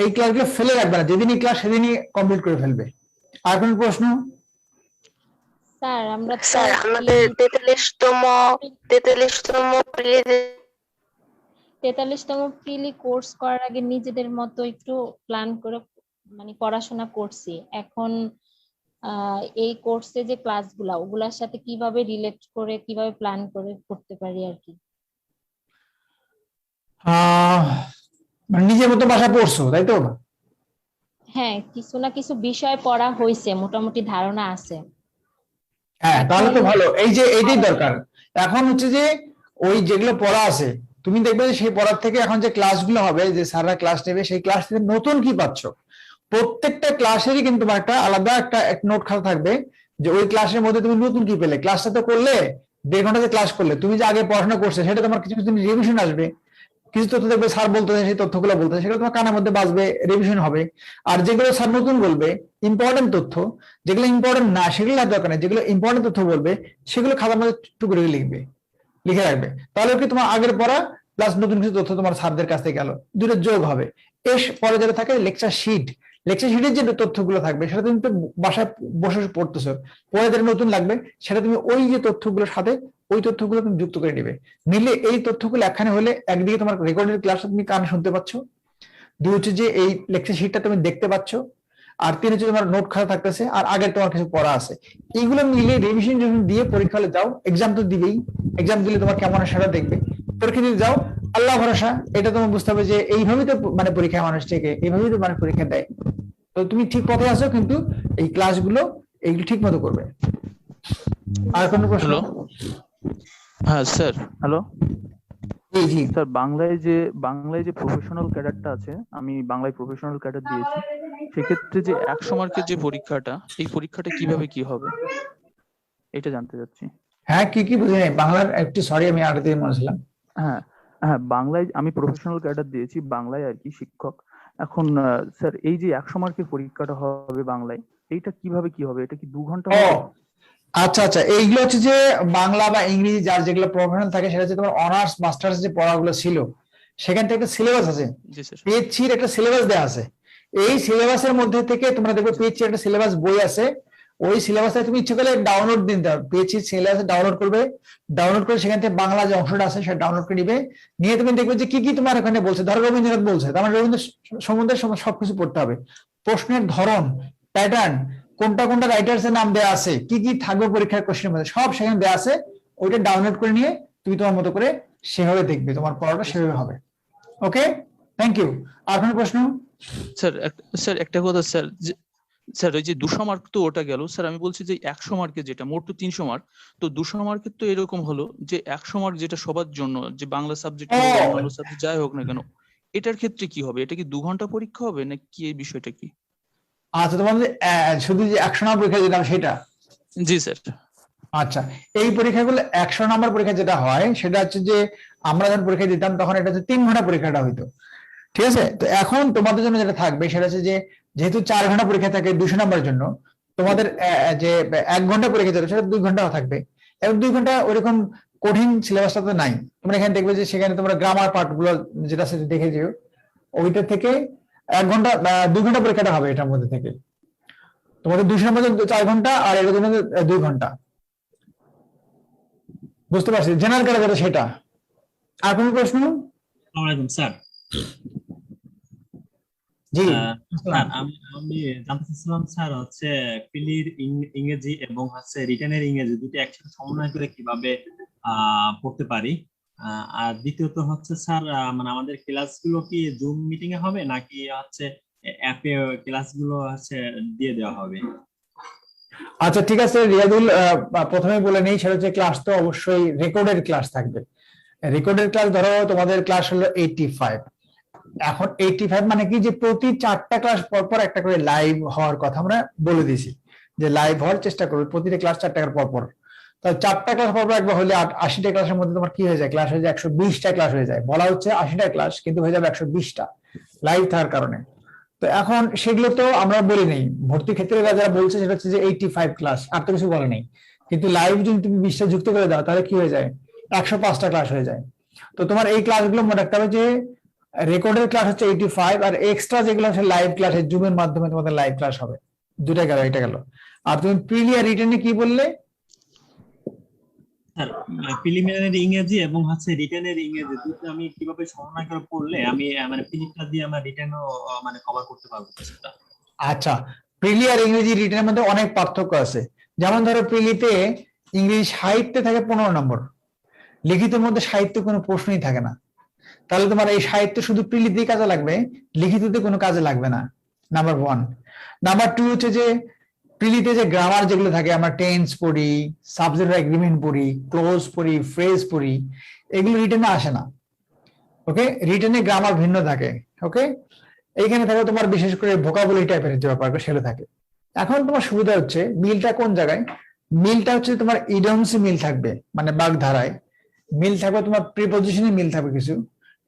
এই ক্লাসগুলো ফেলে রাখবে না, যেদিনই ক্লাস সেদিনই কমপ্লিট করে ফেলবে। আর কোনো প্রশ্ন? স্যার স্যার আমাদের 43তম প্রিলি কোর্স করার আগে নিজেদের মতো একটু প্ল্যান করে মানে পড়াশোনা করছি। এখন এই কোর্সে যে ক্লাসগুলা, ওগুলার সাথে কিভাবে রিলেট করে, কিভাবে প্ল্যান করে করতে পারি আর কি। মানে নিজের মতো ভাষা পড়ছো, তাই তো? হ্যাঁ, কিছু না কিছু বিষয় পড়া হয়েছে, মোটামুটি ধারণা আছে। হ্যাঁ, তাহলে তো ভালো। এই যে এইটাই দরকার এখন, হচ্ছে যে ওই যেগুলো পড়া আছে, তুমি দেখবে যে সেই পড়ার থেকে এখন যে ক্লাসগুলো হবে, যে স্যাররা ক্লাস নেবে, সেই ক্লাস থেকে নতুন কি পাচ্ছ। প্রত্যেকটা ক্লাসেরই কিন্তু একটা আলাদা একটা নোট খাতা থাকবে, যে ওই ক্লাসের মধ্যে তুমি নতুন কি পেলে। ক্লাসটা তো করলে, 1.5 ঘন্টা যে ক্লাস করলে, তুমি যে আগে পড়াশোনা করছে সেটা তোমার কিছু কিছু রিভিশন আসবে, কিছু তথ্য দেখবে স্যার বলতে, সেই তথ্যগুলো বলতে, সেগুলো তোমার কানের মধ্যে বাজবে, রিভিশন হবে। আর যেগুলো স্যার নতুন বলবে, ইম্পর্টেন্ট তথ্য, যেগুলো ইম্পর্টেন্ট না সেগুলো আর দরকার নেই, যেগুলো ইম্পর্টেন্ট তথ্য বলবে সেগুলো খাতার মধ্যে টুকরে লিখে রাখবে। তাহলে কি তোমার আগের পড়া প্লাস নতুন কিছু তথ্য তোমার স্যারদের কাছ থেকে গেল, দুটো যোগ হবে। এর পরে যেটা থাকে লেকচার শিটের যে তথ্যগুলো থাকবে, সেটা তুমি তো বাসায় বসে পড়তেছো, পরে যেটা নতুন লাগবে সেটা তুমি ওই যে তথ্যগুলোর সাথে ওই তথ্যগুলো তুমি যুক্ত করে নিবে। নিলে এই তথ্যগুলো একখানে হলে, একদিকে তোমার রেকর্ডের ক্লাস তুমি কানে শুনতে পাচ্ছ, দুই হচ্ছে যে এই লেকচার শিটটা তুমি দেখতে পাচ্ছ, আর 3 হচ্ছে তোমার নোট খাতা থাকতেছে, আর আগের তোমার কিছু পড়া আছে। এইগুলো মিলে রিভিশন যখন দিয়ে পরীক্ষা হলে যাও, এক্সাম তো দিবেই, এক্সাম দিলে তোমার কেমন হয় সেটা দেখবে। পরীক্ষা দিতে যাও, আল্লাহ ভরসা, এটা তোমার বুঝতে হবে যে এইভাবেই তো মানে পরীক্ষায় মানুষ থেকে, এইভাবেই তো মানুষ পরীক্ষা দেয়। তো তুমি ঠিক পথে আছো, কিন্তু এই ক্লাসগুলো এইগুলো ঠিক মতো করবে। আর কোনো প্রশ্ন? হ্যালো, হ্যাঁ স্যার, হ্যালো জি জি স্যার, বাংলায় যে প্রফেশনাল ক্যাডারটা আছে, আমি বাংলায় প্রফেশনাল ক্যাডার দিয়েছি, সেক্ষেত্রে যে 100 মার্কের যে পরীক্ষাটা, এই পরীক্ষাটা কিভাবে কি হবে এটা জানতে চাচ্ছি। হ্যাঁ, কি বুঝি নাই বাংলার, একটু সরি আমি আগে থেকে মনে ছিলাম। হ্যাঁ হ্যাঁ, বাংলায় আমি প্রফেশনাল ক্যাডার দিয়েছি, বাংলায় আর কি, শিক্ষক। এখন স্যার, এই যে 100 মার্কের পরীক্ষাটা হবে বাংলায়, এইটা কিভাবে কি হবে? এটা কি 2 ঘন্টা ও হবে? আচ্ছা আচ্ছা, এইগুলো হচ্ছে যে বাংলা বা ইংরেজি যার যেগুলো প্রফেশনাল থাকে, সেটা হচ্ছে তোমার অনার্স মাস্টার্স যে পড়াগুলো ছিল, সেখান থেকে একটা সিলেবাস আছে, জি স্যার। পিএইচসির একটা সিলেবাস দেওয়া আছে। এই সিলেবাসের মধ্যে থেকে তোমরা দেখবে পিএইচসির একটা সিলেবাস বই আছে, ওই সিলেবাসে তুমি ইচ্ছে করলে ডাউনলোড দিতে হবে, পিএইচসির সিলেবাস ডাউনলোড করবে, ডাউনলোড করে সেখান থেকে বাংলা যে অংশটা আছে সেটা ডাউনলোড করে নিবে, নিয়ে তুমি দেখবে যে কি কি তোমার ওখানে বলছে। ধরো রবীন্দ্রনাথ বলছে, তার মানে রবীন্দ্র সম্বন্ধে সবকিছু পড়তে হবে, প্রশ্নের ধরন, প্যাটার্ন, কোনটা কোনটা রাইটার্স এর নাম দেওয়া আছে, কি কি থাকবে পরীক্ষার কোশ্চেনের মধ্যে, সব সেখানে দেওয়া আছে। ওইটা ডাউনলোড করে নিয়ে তুমি তোমার মতো করে সেভাবে দেখবে, তোমার পড়াটা সেভাবে হবে। ওকে, থ্যাংক ইউ। আর কোনো প্রশ্ন? স্যার একটা কথা স্যার, স্যার ওই যে 200 মার্ক তো ওটা গেল স্যার, আমি বলছি যে 100 মার্কের যেটা মোট তো 300 মার্ক, তো 200 মার্কের তো এরকম হলো যে 100 মার্ক যেটা সবার জন্য, যে বাংলা সাবজেক্ট হোক অন্যান্য সাবজেক্ট যাই হোক না কেন, এটার ক্ষেত্রে কি হবে? এটা কি 2 ঘন্টা পরীক্ষা হবে নাকি এই বিষয়টা কি? আচ্ছা, তোমার শুধু যে 100 নম্বর পরীক্ষা দিলাম সেটা? জি স্যার। আচ্ছা, এই পরীক্ষাগুলো 100 নম্বর পরীক্ষা যেটা হয় সেটা হচ্ছে যে আমরা যখন পরীক্ষা দিতাম তখন এটা হচ্ছে 3 ঘন্টা পরীক্ষাটা হইতো, ঠিক আছে? তো এখন তোমাদের জন্য যেটা থাকবে সেটা হচ্ছে যে যেহেতু 4 ঘন্টা পরীক্ষা থাকে 200 নম্বরের জন্য, তোমাদের যে 1 ঘন্টা পরীক্ষা যেটা সেটা 2 ঘন্টা থাকবে, এবং 2 ঘন্টা ওইরকম কঠিন সিলেবাসটা তো নাই। তোমরা এখানে দেখবে যে সেখানে তোমরা গ্রামার পার্ট গুলো যেটা সেটা দেখে যেও, ওইটা থেকে 1 ঘন্টা 2 ঘন্টা পরীক্ষাটা হবে এটার মধ্যে থেকে। তোমাদের 200 নম্বর 4 ঘন্টা আর এর জন্য 2 ঘন্টা, বুঝতে পারছি? জেনারেল ক্যাটাগরি সেটা। আর কোনো প্রশ্ন? আসসালামু স্যার। জি স্যার, আমি জানতে চাচ্ছিলাম স্যার, হচ্ছে পিলির ইংরেজি এবং হচ্ছে রিটেনের ইংরেজি দুটো একসাথে সমন্বয় করে কিভাবে পড়তে পারি। আর দ্বিতীয়ত হচ্ছে স্যার, মানে আমাদের ক্লাসগুলো কি জুম মিটিং এ হবে নাকি হচ্ছে অ্যাপে ক্লাসগুলো হচ্ছে দিয়ে দেওয়া হবে? আচ্ছা ঠিক আছে রিয়াদুল, প্রথমে বলে নেই, সেটা হচ্ছে ক্লাস তো অবশ্যই রেকর্ডেড ক্লাস থাকবে। রেকর্ডেড ক্লাস ধরো তোমাদের ক্লাস হলো 85, এখন 85 মানে কি যে প্রতি 4টা ক্লাস পর পর একটা করে লাইভ হওয়ার কথা আমরা বলে দিয়েছি, যে লাইভ হওয়ার চেষ্টা করবে প্রতিটা ক্লাস 4টা পর পর। তো 4টা ক্লাস পর পর একবার হলে 80টা ক্লাসের মধ্যে তোমার কি হয়ে যায়, ক্লাস হয়ে যায় 120টা ক্লাস হয়ে যায়। বলা হচ্ছে 80টা ক্লাস, কিন্তু হয়ে যাবে 120টা লাইভ থাকার কারণে। তো এখন সেগুলো তো আমরা বলি নেই, ভর্তির ক্ষেত্রে যারা বলছে সেটা হচ্ছে যে 85 ক্লাস, আর তো কিছু বলে নেই। কিন্তু লাইভ যদি তুমি 20টা যুক্ত করে দাও তাহলে কি হয়ে যায়, 105টা ক্লাস হয়ে যায়। তো তোমার এই ক্লাসগুলো মনে রাখতে হবে যে রেকর্ডের ক্লাস হচ্ছে 85, আর এক্সট্রা যেগুলো হচ্ছে লাইভ ক্লাস, জুমের মাধ্যমে তোমাদের লাইভ ক্লাস হবে। দুটা গেল, এটা গেল। আর তুমি প্রিলিয়ার রিটেনে কি বললে? স্যার, প্রিলিমিনারি ইংরেজি এবং হচ্ছে রিটেনের ইংরেজি দুটো আমি কিভাবে সমন্বয় করে পড়লে আমি মানে প্রিলিটা দিয়ে আমার রিটেনও মানে কভার করতে পারবো সেটা? আচ্ছা, প্রিলিয়ার ইংরেজি রিটেনের মধ্যে অনেক পার্থক্য আছে। যেমন ধরো প্রিলিতে ইংরেজি সাহিত্যে থাকে 15 নম্বর, লিখিতের মধ্যে সাহিত্য কোনো প্রশ্নই থাকে না। তাহলে তোমার এই সাহিত্য শুধু প্রিলিতেই কাজে লাগবে, লিখিততে কোনো কাজে লাগবে না, নাম্বার 1। নাম্বার 2 হচ্ছে যে প্রিলিতে যে গ্রামার যেগুলো থাকে, আমরা টেন্স পড়ি, সাবজেক্ট এগ্রিমেন্ট পড়ি, ক্লোজ পড়ি, ফ্রেজ পড়ি, এগুলো রিটেনে আসে না। ওকে, রিটেনে গ্রামার ভিন্ন থাকে। ওকে, এইখানে থাকে তোমার বিশেষ করে ভোকাবুলারি টাইপের যে ব্যাপারগুলো সেগুলো থাকে। এখন তোমার সুবিধা হচ্ছে মিলটা কোন জায়গায়, মিলটা হচ্ছে তোমার ইডিয়মসে মিল থাকবে, মানে বাগধারায় মিল থাকবে, তোমার প্রিপজিশনে মিল থাকবে, কিছু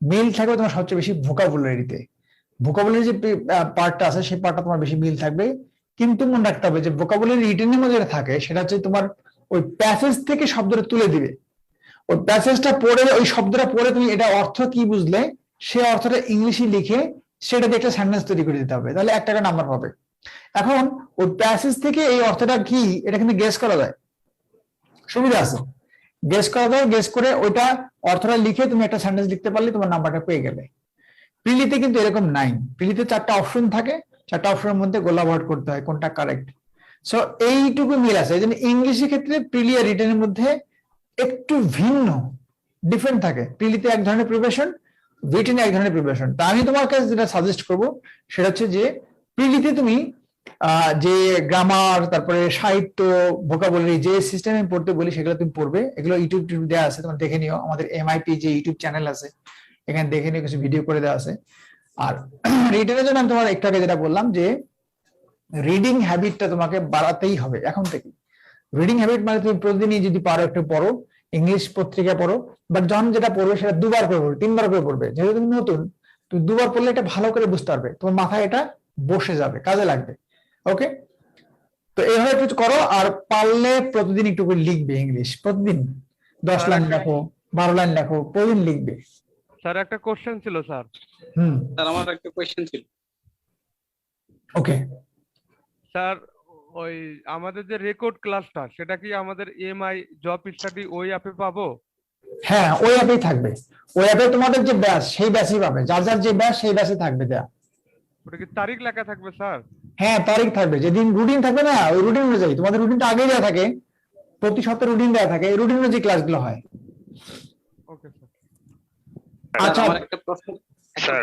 মিল থাকবে তোমার সবচেয়ে বেশি ভোকাবুলারিতে। ভোকাবুলারি যে পার্টটা আছে সেই পার্টটা তোমার বেশি মিল থাকবে। কিন্তু মনে রাখতে হবে যে ভোকাবুলারি রিটেনের মধ্যে যেটা থাকে সেটা হচ্ছে তোমার ওই প্যাসেজ থেকে শব্দটা তুলে দিবে। ওই প্যাসেজটা পড়ে, ওই শব্দটা পড়ে তুমি এটা অর্থ কি বুঝলে সে অর্থটা ইংলিশে লিখে সেটা দিয়ে একটা সেন্টেন্স তৈরি করে দিতে হবে, তাহলে 1 টাকা নাম্বার পাবে। এখন ওই প্যাসেজ থেকে এই অর্থটা কি এটা কিন্তু গেস করা যায়, সুবিধা আছে, গেস করা যায়। গেস করে ওইটা অর্থটা লিখে তুমি একটা সেন্টেন্স লিখতে পারলে তোমার নাম্বারটা পেয়ে গেলে। প্রিলিতে কিন্তু এরকম নাই, প্রিলিতে 4টা অপশন থাকে, 4টা অপশনের মধ্যে গোলা ভোট করতে হয় কোনটা কারেক্ট। সো এইটুকু মিল আছে। এই জন্য ইংলিশের ক্ষেত্রে প্রিলি আর রিটেনের মধ্যে একটু ভিন্ন ডিফারেন্ট থাকে। প্রিলিতে এক ধরনের প্রিপারেশন, রিটেনে এক ধরনের প্রিপারেশন। তা আমি তোমার কাছে যেটা সাজেস্ট করব সেটা হচ্ছে যে প্রিলিতে তুমি যে গ্রামার, তারপরে সাহিত্য, ভোকাবুলারি যে সিস্টেম আমি পড়তে বলি সেগুলো তুমি পড়বে। এগুলো ইউটিউব দেওয়া আছে, তোমরা দেখে নিও। আমাদের MIP যে ইউটিউব চ্যানেল আছে এখানে দেখে নিও, কিছু ভিডিও করে দেওয়া আছে। আর রিটেনের জন্য আমি তোমার একটু আগে যেটা বললাম যে রিডিং হ্যাবিটটা তোমাকে বাড়াতেই হবে এখন থেকে। রিডিং হ্যাবিট মানে তুমি প্রতিদিনই যদি পারো একটু পড়ো, ইংলিশ পত্রিকা পড়ো, বাট যখন যেটা পড়বে সেটা 2বার করে পড়বে, 3বার করে পড়বে। যেহেতু তুমি নতুন, তুমি 2বার পড়লে এটা ভালো করে বুঝতে পারবে, তোমার মাথায় এটা বসে যাবে, কাজে লাগবে। ওকে, তো এইভাবে একটু করো। আর পারলে প্রতিদিন একটু করে লিখবে ইংলিশ, প্রতিদিন 10 লাইন লেখো, 12 লাইন লেখো, প্রতিদিন লিখবে। স্যার একটা কোশ্চেন ছিল স্যার। স্যার আমার একটা কোয়েশ্চেন ছিল। ওকে স্যার ওই আমাদের যে রেকর্ড ক্লাসটা সেটা কি আমাদের MI জব স্টাডি ওই অ্যাপে পাবো? হ্যাঁ, ওই অ্যাপেই থাকবে। ওই অ্যাপে তোমাদের যে ব্যাচ সেই ব্যাচই পাবে, যার যার যে ব্যাচ সেই ব্যাচই থাকবে দেয়া। ওটা কি তারিখ লেখা থাকবে স্যার? হ্যাঁ, তারিখ থাকবে, যেদিন রুটিন থাকবে না ওই রুটিন অনুযায়ী। তোমাদের রুটিনটা আগেই দেওয়া থাকে, প্রতি সপ্তাহে রুটিন দেওয়া থাকে, এই রুটিন অনুযায়ী ক্লাসগুলো হয়। Okay sir. আচ্ছা, আমার একটা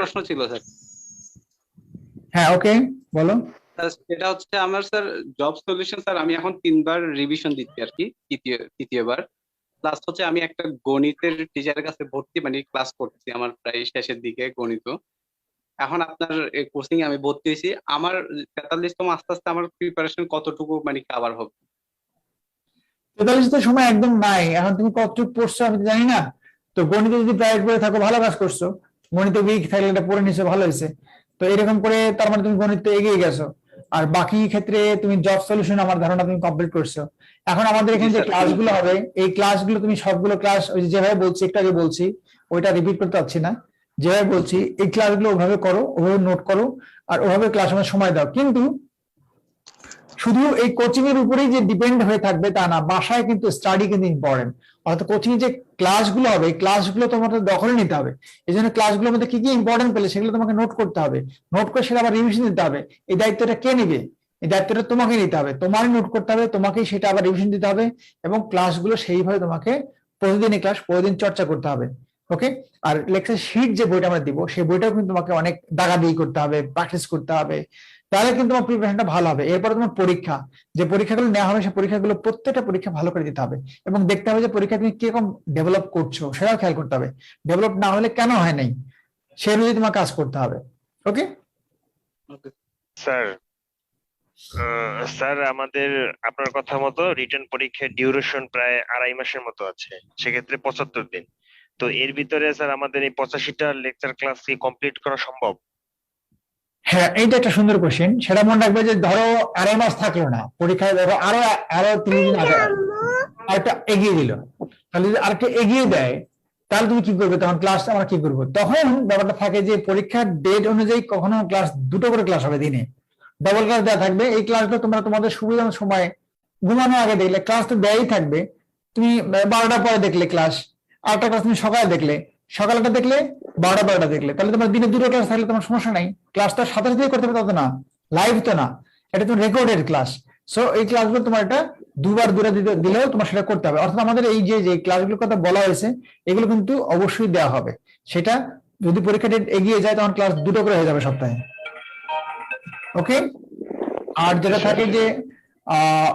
প্রশ্ন ছিল স্যার। হ্যাঁ ওকে বলো। সেটা হচ্ছে আমার স্যার জব সলিউশন স্যার, আমি এখন 3বার রিভিশন দিচ্ছি আর কি, তৃতীয়বার। প্লাস হচ্ছে আমি একটা গণিতের টিচারের কাছে ভর্তি মানে ক্লাস করছি, আমার প্রায় শেষের দিকে গণিত। এখন আপনার কোচিং আমি ভর্তি হয়েছি, আমার 43তম আস্তে আস্তে আমার প্রিপারেশন কতটুকু মানে কভার হবে? 43 তো সময় একদম নাই। এখন তুমি কতটুকু পড়ছো আমি তো জানি না। তো গণিতে যদি প্রাইভেট পড়ে থাকো ভালো কাজ করছো, গণিতে উইক থাকলে এটা পড়ে নিছো, ভালো হয়েছে। তো এরকম করে তার মানে তুমি গণিতে এগিয়ে গেছো। আর বাকি ক্ষেত্রে তুমি জব সলিউশন আমার ধারণা তুমি কমপ্লিট করছো। এখন আমাদের এখানে যে ক্লাসগুলো হবে, এই ক্লাসগুলো তুমি সবগুলো ক্লাস ওই যেভাবে বলছি একটু আগে বলছি, ওইটা রিপিট করতে পারছি না, যেভাবে বলছি এই ক্লাসগুলো ওভাবে করো, ওভাবে নোট করো, আর ওভাবে ক্লাস আমার সময় দাও। কিন্তু শুধু এই কোচিং এর উপরেই যে ডিপেন্ড হয়ে থাকবে তা না, বাসায় কিন্তু স্টাডি কিন্তু ইম্পর্টেন্ট। অর্থাৎ কোচিং এর যে ক্লাসগুলো হবে, এই ক্লাসগুলো তোমাকে দখলে নিতে হবে। এই জন্য ক্লাসগুলোর মধ্যে কি কি ইম্পর্টেন্ট পেলে সেগুলো তোমাকে নোট করতে হবে, নোট করে সেটা আবার রিভিশন দিতে হবে। এই দায়িত্বটা কে নেবে? এই দায়িত্বটা তোমাকে নিতে হবে, তোমারই নোট করতে হবে, তোমাকেই সেটা আবার রিভিশন দিতে হবে, এবং ক্লাসগুলো সেইভাবে তোমাকে প্রতিদিনই ক্লাস প্রতিদিন চর্চা করতে হবে। ওকে, আর লেকচার শিট যে বইটা আমরা দিব সেই বইটাও কিন্তু তোমাকে অনেক দাগাদাগি করতে হবে, প্র্যাকটিস করতে হবে, তাহলে কিন্তু তোমার প্রিপারেশনটা ভালো হবে। এরপরে তোমার পরীক্ষা, যে পরীক্ষাগুলো নেওয়া হবে সেই পরীক্ষাগুলো প্রত্যেকটা পরীক্ষা ভালো করে দিতে হবে, এবং দেখতে হবে যে পরীক্ষা তুমি কিরকম ডেভেলপ করছো সেটাও খেয়াল করতে হবে। ডেভেলপ না হলে কেন হয় নাই সে অনুযায়ী তোমার কাজ করতে হবে। ওকে স্যার, স্যার আমাদের আপনার কথা মতো রিটেন পরীক্ষার ডিউরেশন প্রায় 2.5 মাসের মতো আছে, সেক্ষেত্রে 75 দিন। তো এর ভিতরে স্যার আমাদের এই 85টা লেকচার ক্লাস কি কমপ্লিট করা সম্ভব? হ্যাঁ, এইটা একটা সুন্দর কোশ্চেন। সেটা মনে রাখবে যে ধরো 2.5 মাস থাকলো না পরীক্ষায়, ধরো আরো 3 দিন আগে আরেকটা এগিয়ে দিল, তাহলে যদি আরেকটা এগিয়ে দেয় তাহলে তুমি কি করবে? তখন ক্লাসটা আমরা কি করবো? তখন ব্যাপারটা থাকে যে পরীক্ষার ডেট অনুযায়ী কখনো ক্লাস 2টো করে ক্লাস হবে দিনে, ডবল ক্লাস দেওয়া থাকবে। এই ক্লাসটা তোমরা তোমাদের সুবিধা সময় ঘুমানোর আগে দেখলে, ক্লাস তো দেয়াই থাকবে। তুমি 12টার পরে দেখলে ক্লাস, আরেকটা ক্লাস তুমি সকালে দেখলে, সকালটা দেখলে 12টা দেখলে, তাহলে তোমার দিনে 2টো ক্লাস থাকলে তোমার সমস্যা নাই। ক্লাসটা সাথে সাথে করতে হবে তা তো না, লাইভ তো না, এটা তো রেকর্ডেড ক্লাস। সো এই ক্লাসগুলো তোমার এটা 2বার দূরে দিলেও তোমার সেটা করতে হবে। অর্থাৎ আমাদের এই যে ক্লাসগুলোর কথা বলা হয়েছে এগুলো কিন্তু অবশ্যই দেওয়া হবে। সেটা যদি পরীক্ষা ডেট এগিয়ে যায় তখন ক্লাস 2টো করে হয়ে যাবে সপ্তাহে। ওকে, আর যেটা থাকে যে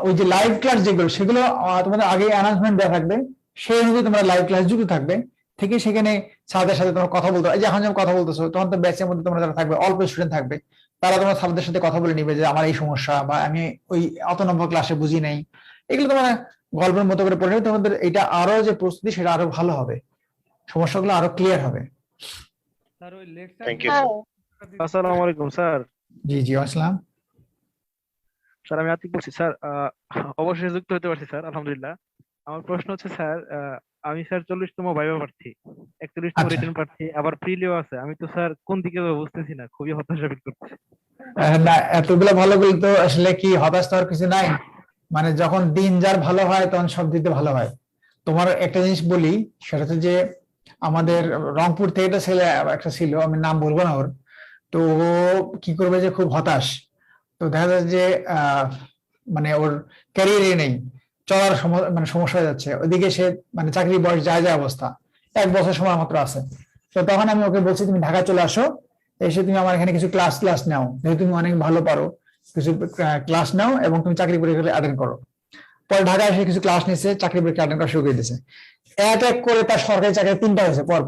ওই যে লাইভ ক্লাস যেগুলো সেগুলো তোমাদের আগে অ্যানাউন্সমেন্ট দেওয়া থাকবে, সেই অনুযায়ী তোমরা লাইভ ক্লাস যুক্ত থাকবে, থেকে সেখানে স্যারদের সাথে তোমরা কথা বলতে, এই যে এখন যখন কথা বলতেছো তখন তো ব্যাচের মধ্যে তোমরা যারা থাকবে অল্প স্টুডেন্ট থাকবে, তারা তোমার স্যারদের সাথে কথা বলে নিবে যে আমার এই সমস্যা, বা আমি ওই অত নম্বর ক্লাসে বুঝি নাই, এগুলো তোমরা গল্পের মতো করে পড়ে নেবে। তোমাদের এটা আরো যে প্রস্তুতি সেটা আরো ভালো হবে, সমস্যাগুলো আরো ক্লিয়ার হবে। স্যার ওই লেকচার, থ্যাংক ইউ স্যার। আসসালামু আলাইকুম স্যার। জি জি আসসালাম। স্যার আমি আতিক বলছি স্যার, অবশ্যই যুক্ত হতে পারছি স্যার, আলহামদুলিল্লাহ। আমার প্রশ্ন হচ্ছে স্যার, আমি স্যার 40তম ভাইবা প্রার্থী, 41তম রিটেন প্রার্থী, আবার প্রিলিও আছে। আমি তো স্যার কোন দিকে যাবো বুঝতেছি না, খুবই হতাশা ফিল করতেছি। না, এতগুলো ভালো বলি তো আসলে কি হতাশ হওয়ার কিছু নাই। মানে যখন দিন যার ভালো হয় তখন সব দিতে ভালো হয়। তোমার একটা জিনিস বলি, সেটা হচ্ছে যে আমাদের রংপুর থেকে একটা ছেলে একটা ছিল, আমি নাম বলবো না ওর, তো ও কি করবে যে খুব হতাশ। তো দেখা যাচ্ছে যে মানে ওর ক্যারিয়ারে নেই, চলার মানে সমস্যা হয়ে যাচ্ছে, ওইদিকে সে মানে চাকরি বয়স যায় যায় অবস্থা, 1 বছর সময় মাত্র আছে। তো তখন আমি ওকে বলছি তুমি ঢাকা চলে আসো, এসে তুমি আমার এখানে কিছু ক্লাস নাও, যেহেতু তুমি অনেক ভালো পারো, কিছু ক্লাস নাও এবং তুমি চাকরি পরীক্ষা অ্যাটেন্ড করো। পরে ঢাকায় এসে কিছু ক্লাস নিচ্ছে, চাকরি পরীক্ষা অ্যাটেন্ড করা শুরু করে দিয়েছে। এক করে তার সরকারি চাকরি 3টা হয়েছে, পর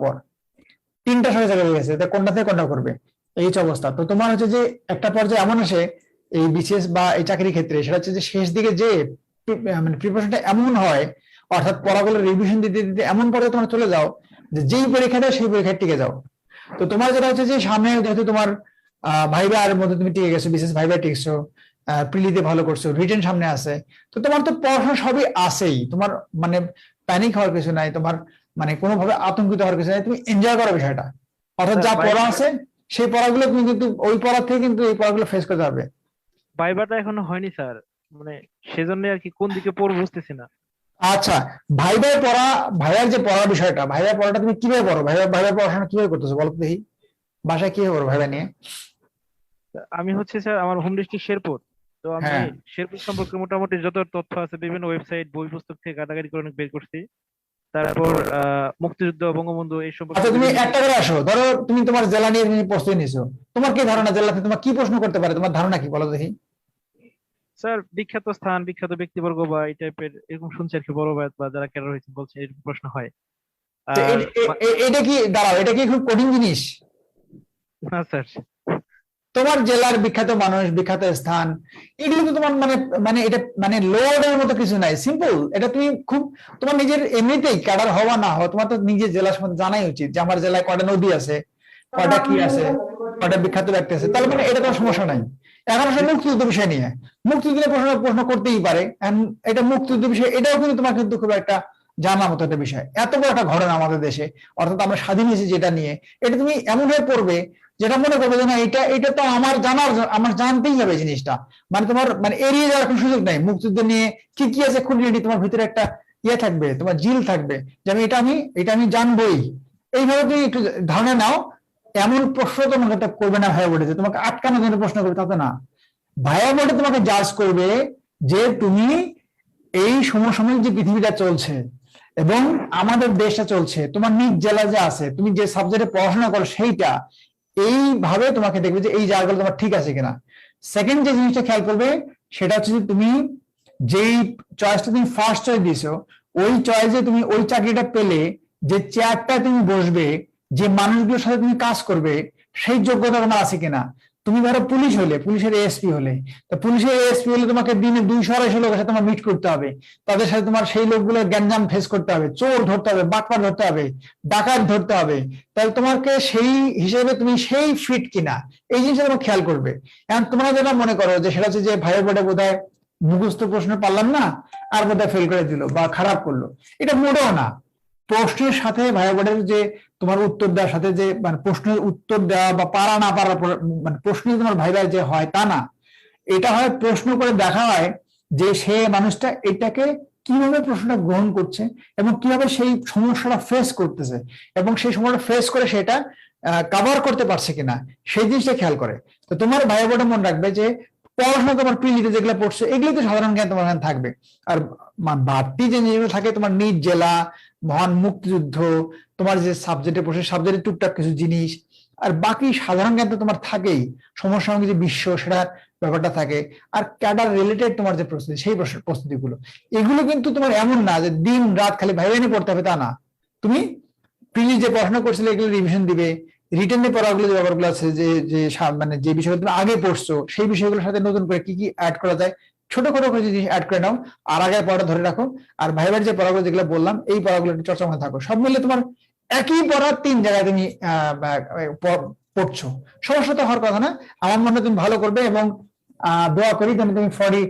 3টা সরকারি চাকরি হয়ে গেছে, কোনটা থেকে কোনটা করবে এই হচ্ছে অবস্থা। তো তোমার হচ্ছে যে একটা পর্যায়ে এমন আসে এই বিসিএস বা এই চাকরির ক্ষেত্রে, সেটা হচ্ছে যে শেষ দিকে যে মানে প্রিপারেশনটা এমন হয়, অর্থাৎ পড়াগুলো রিভিশন দিতে দিতে এমন পর্যায়ে তোমরা চলে যাও যে যেই পরীক্ষাটা সেই পরীক্ষায় টিকে যাও। তো তোমার যেটা হচ্ছে যে সামনে যেহেতু তোমার ভাইবা এর মধ্যে তুমি টিকে গেছো, বিশেষ ভাইবা টিকছো, প্রিলিতে ভালো করছো, রিটেন সামনে আছে, তো তোমার তো পড়াশোনা সবই আছেই, তোমার মানে প্যানিক হওয়ার কিছু নাই, তোমার মানে কোনোভাবে আতঙ্কিত হওয়ার কিছু নাই, তুমি এনজয় করো বিষয়টা। অর্থাৎ যা পড়া আছে সেই পড়াগুলো তুমি কিন্তু ওই পড়া থেকে কিন্তু এই পড়াগুলো ফেস করতে পারবে। ভাইবাটা এখনো হয়নি স্যার, মানে সেজন্য আর কি কোন দিকে পড়বো বুঝতেছি না। আচ্ছা, ভাইয়ার যে পড়ার বিষয়টা, ভাইয়ার পড়াটা তুমি কিভাবে পড়ো, ভাইয়ার পড়াশোনা কিভাবে করতেছো বলো তো দেখি, বাসায় কিভাবে পড়ো ভাইয়া নিয়ে? আমি হচ্ছে স্যার, আমার হোম ডিস্ট্রিক্ট শেরপুর। তো আমি হ্যাঁ। শেরপুর সম্পর্কে মোটামুটি যত তথ্য আছে বিভিন্ন ওয়েবসাইট বই পুস্তক থেকে ঘাটাঘাটি করে অনেক বের করছি। তারপর মুক্তিযুদ্ধ, বঙ্গবন্ধু এই সম্পর্কে আচ্ছা, তুমি বিভিন্ন- একটা করে আসো, ধরো তুমি তোমার জেলা নিয়ে তুমি প্রস্তুতি নিছো, তোমার কি ধারণা জেলাতে তোমার কি প্রশ্ন করতে পারে, তোমার ধারণা কি বলো দেখি? স্যার বিখ্যাত স্থান, বিখ্যাত ব্যক্তিবর্গ বা এই টাইপের এরকম শুনছি আর কি, বড় ভাই বা যারা ক্যাডার হয়েছে বলছে এরকম প্রশ্ন হয়। তো আর এটা কি দাঁড়াও, এটা কি খুব কঠিন জিনিস? না স্যার, তোমার জেলার বিখ্যাত মানুষ, বিখ্যাত স্থান, এগুলো তো তোমার মানে মানে এটা মানে লোডের মতো কিছু নাই, সিম্পল। এটা তুমি খুব তোমার নিজের এমনিতেই ক্যাডার হওয়া না হওয়া, তোমার তো নিজের জেলার সম্বন্ধে জানাই উচিত যে আমার জেলায় কয়টা নদী আছে, কয়টা কি আছে, কয়টা বিখ্যাত ব্যক্তি আছে, তাহলে মানে এটা কোনো সমস্যা নাই। এখন আসলে মুক্তিযুদ্ধ বিষয় নিয়ে, মুক্তিযুদ্ধের প্রশ্ন করতেই পারে, এটা মুক্তিযুদ্ধ বিষয়, এটাও কিন্তু তোমার কিন্তু খুব একটা জানার মতো একটা বিষয়, এত বড় একটা ঘটনা আমাদের দেশে, অর্থাৎ আমরা স্বাধীন হয়েছি যেটা নিয়ে, এটা তুমি এমন ভাবে পড়বে যেটা মনে করবে যে না এটা তো আমার জানতেই হবে জিনিসটা, মানে তোমার মানে এড়িয়ে যাওয়ার কোনো সুযোগ নাই। মুক্তিযুদ্ধ নিয়ে কি কি আছে খুঁটিনাটি তোমার ভিতরে একটা ইয়ে থাকবে, তোমার জিল থাকবে যে এটা আমি জানবোই। এইভাবে তুমি একটু ধারণা নাও। এমন প্রশ্ন তোমাকে করবে না ভাইয়া বোর্ডে যে তোমাকে আটকানোর জন্য প্রশ্ন করবে, তাতে না। ভাইয়া বোর্ডে তোমাকে জাজ করবে যে তুমি এই সমসাময়িক যে পৃথিবীটা চলছে এবং আমাদের দেশটা চলছে, তোমার নিজ জেলা যে আছে, তুমি যে সাবজেক্টে পড়াশোনা করো সেইটা, এইভাবে তোমাকে দেখবে যে এই জায়গাগুলো তোমার ঠিক আছে কিনা। সেকেন্ড যে জিনিসটা খেয়াল করবে সেটা হচ্ছে যে তুমি যেই চয়েসটা তুমি ফার্স্ট চয়েস দিয়েছো, ওই চয়েসে তুমি ওই চাকরিটা পেলে যে চেয়ারটা তুমি বসবে, যে মানুষগুলোর সাথে তুমি কাজ করবে, সেই যোগ্যতা তোমার আছে কিনা। তুমি ধরো পুলিশ হলে, পুলিশের এএসপি হলে, তো পুলিশের এএসপি হলে তোমাকে দিনে 200-250 লোকের সাথে তোমার মিট করতে হবে, তাদের সাথে তোমার সেই লোকগুলোর গ্যাঞ্জাম ফেস করতে হবে, চোর ধরতে হবে, বাটপার ধরতে হবে, ডাকাত ধরতে হবে, তাহলে তোমাকে সেই হিসেবে তুমি সেই ফিট কিনা, এই জিনিসটা তোমার খেয়াল করবে। এখন তোমরা যেটা মনে করো যে সেটা হচ্ছে যে ভাইয়া বোর্ডে বোধহয় মুখস্থ প্রশ্ন পারলাম না আর বোধহয় ফেল করে দিল বা খারাপ করলো, এটা মোটেও না। প্রশ্নের সাথে ভাইয়া বোর্ডের যে তোমার উত্তর দেওয়ার সাথে যে মানে প্রশ্নের উত্তর দেওয়া বা পারা না পারা মানে প্রশ্ন তোমার ভাইবার যে হয় তা না, এটা হয় প্রশ্ন করে দেখা হয় যে সে মানুষটা এটাকে কিভাবে প্রশ্নটা গ্রহণ করছে এবং কিভাবে সেই সমস্যাটা ফেস করতেছে এবং সেই সমস্যাটা ফেস করে সেটা কভার করতে পারছে কিনা, সেই জিনিসটা খেয়াল করে। তো তোমার ভাইয়া বোর্ডে মনে রাখবে যে পড়াশোনা তোমার প্রিলিতে যেগুলো পড়ছে এগুলো তো সাধারণ জ্ঞান তোমার এখানে থাকবে, আর বাড়তি যে জিনিসগুলো থাকে তোমার নিজ জেলা, মহান মুক্তিযুদ্ধ, তোমার যে সাবজেক্টে পড়ছে সাবজেক্টে টুকটাক কিছু জিনিস, আর বাকি সাধারণ জ্ঞান তো তোমার থাকেই, সমসাময়িক যে বিশ্ব সেটা ব্যাপারটা থাকে, আর ক্যাডার রিলেটেড তোমার যে প্রস্তুতি সেই প্রস্তুতিগুলো, এগুলো কিন্তু তোমার এমন না যে দিন রাত খালি ভাইবা নিয়ে পড়তে হবে তা না। তুমি প্রিলি যে পড়াশোনা করছিলে এগুলো রিভিশন দিবে, রিটেনে পড়াগুলো যে ব্যাপারগুলো আছে যে মানে যে বিষয়গুলো তুমি আগে পড়ছো সেই বিষয়গুলোর সাথে নতুন করে কি কি অ্যাড করা যায়, ছোট ছোট করে জিনিস অ্যাড করে নাও, আর আগে পড়াটা ধরে রাখো, আর ভাইবার যে পড়াগুলো যেগুলো বললাম এই পড়াগুলো একটু চর্চা মধ্যে থাকো। সব মিলে তোমার একই পড়া 3 জায়গায় তুমি পড়ছো, সমস্যা তো হওয়ার কথা না। আমার মনে হয় তুমি ভালো করবে এবং দোয়া করি যেন তুমি ফরি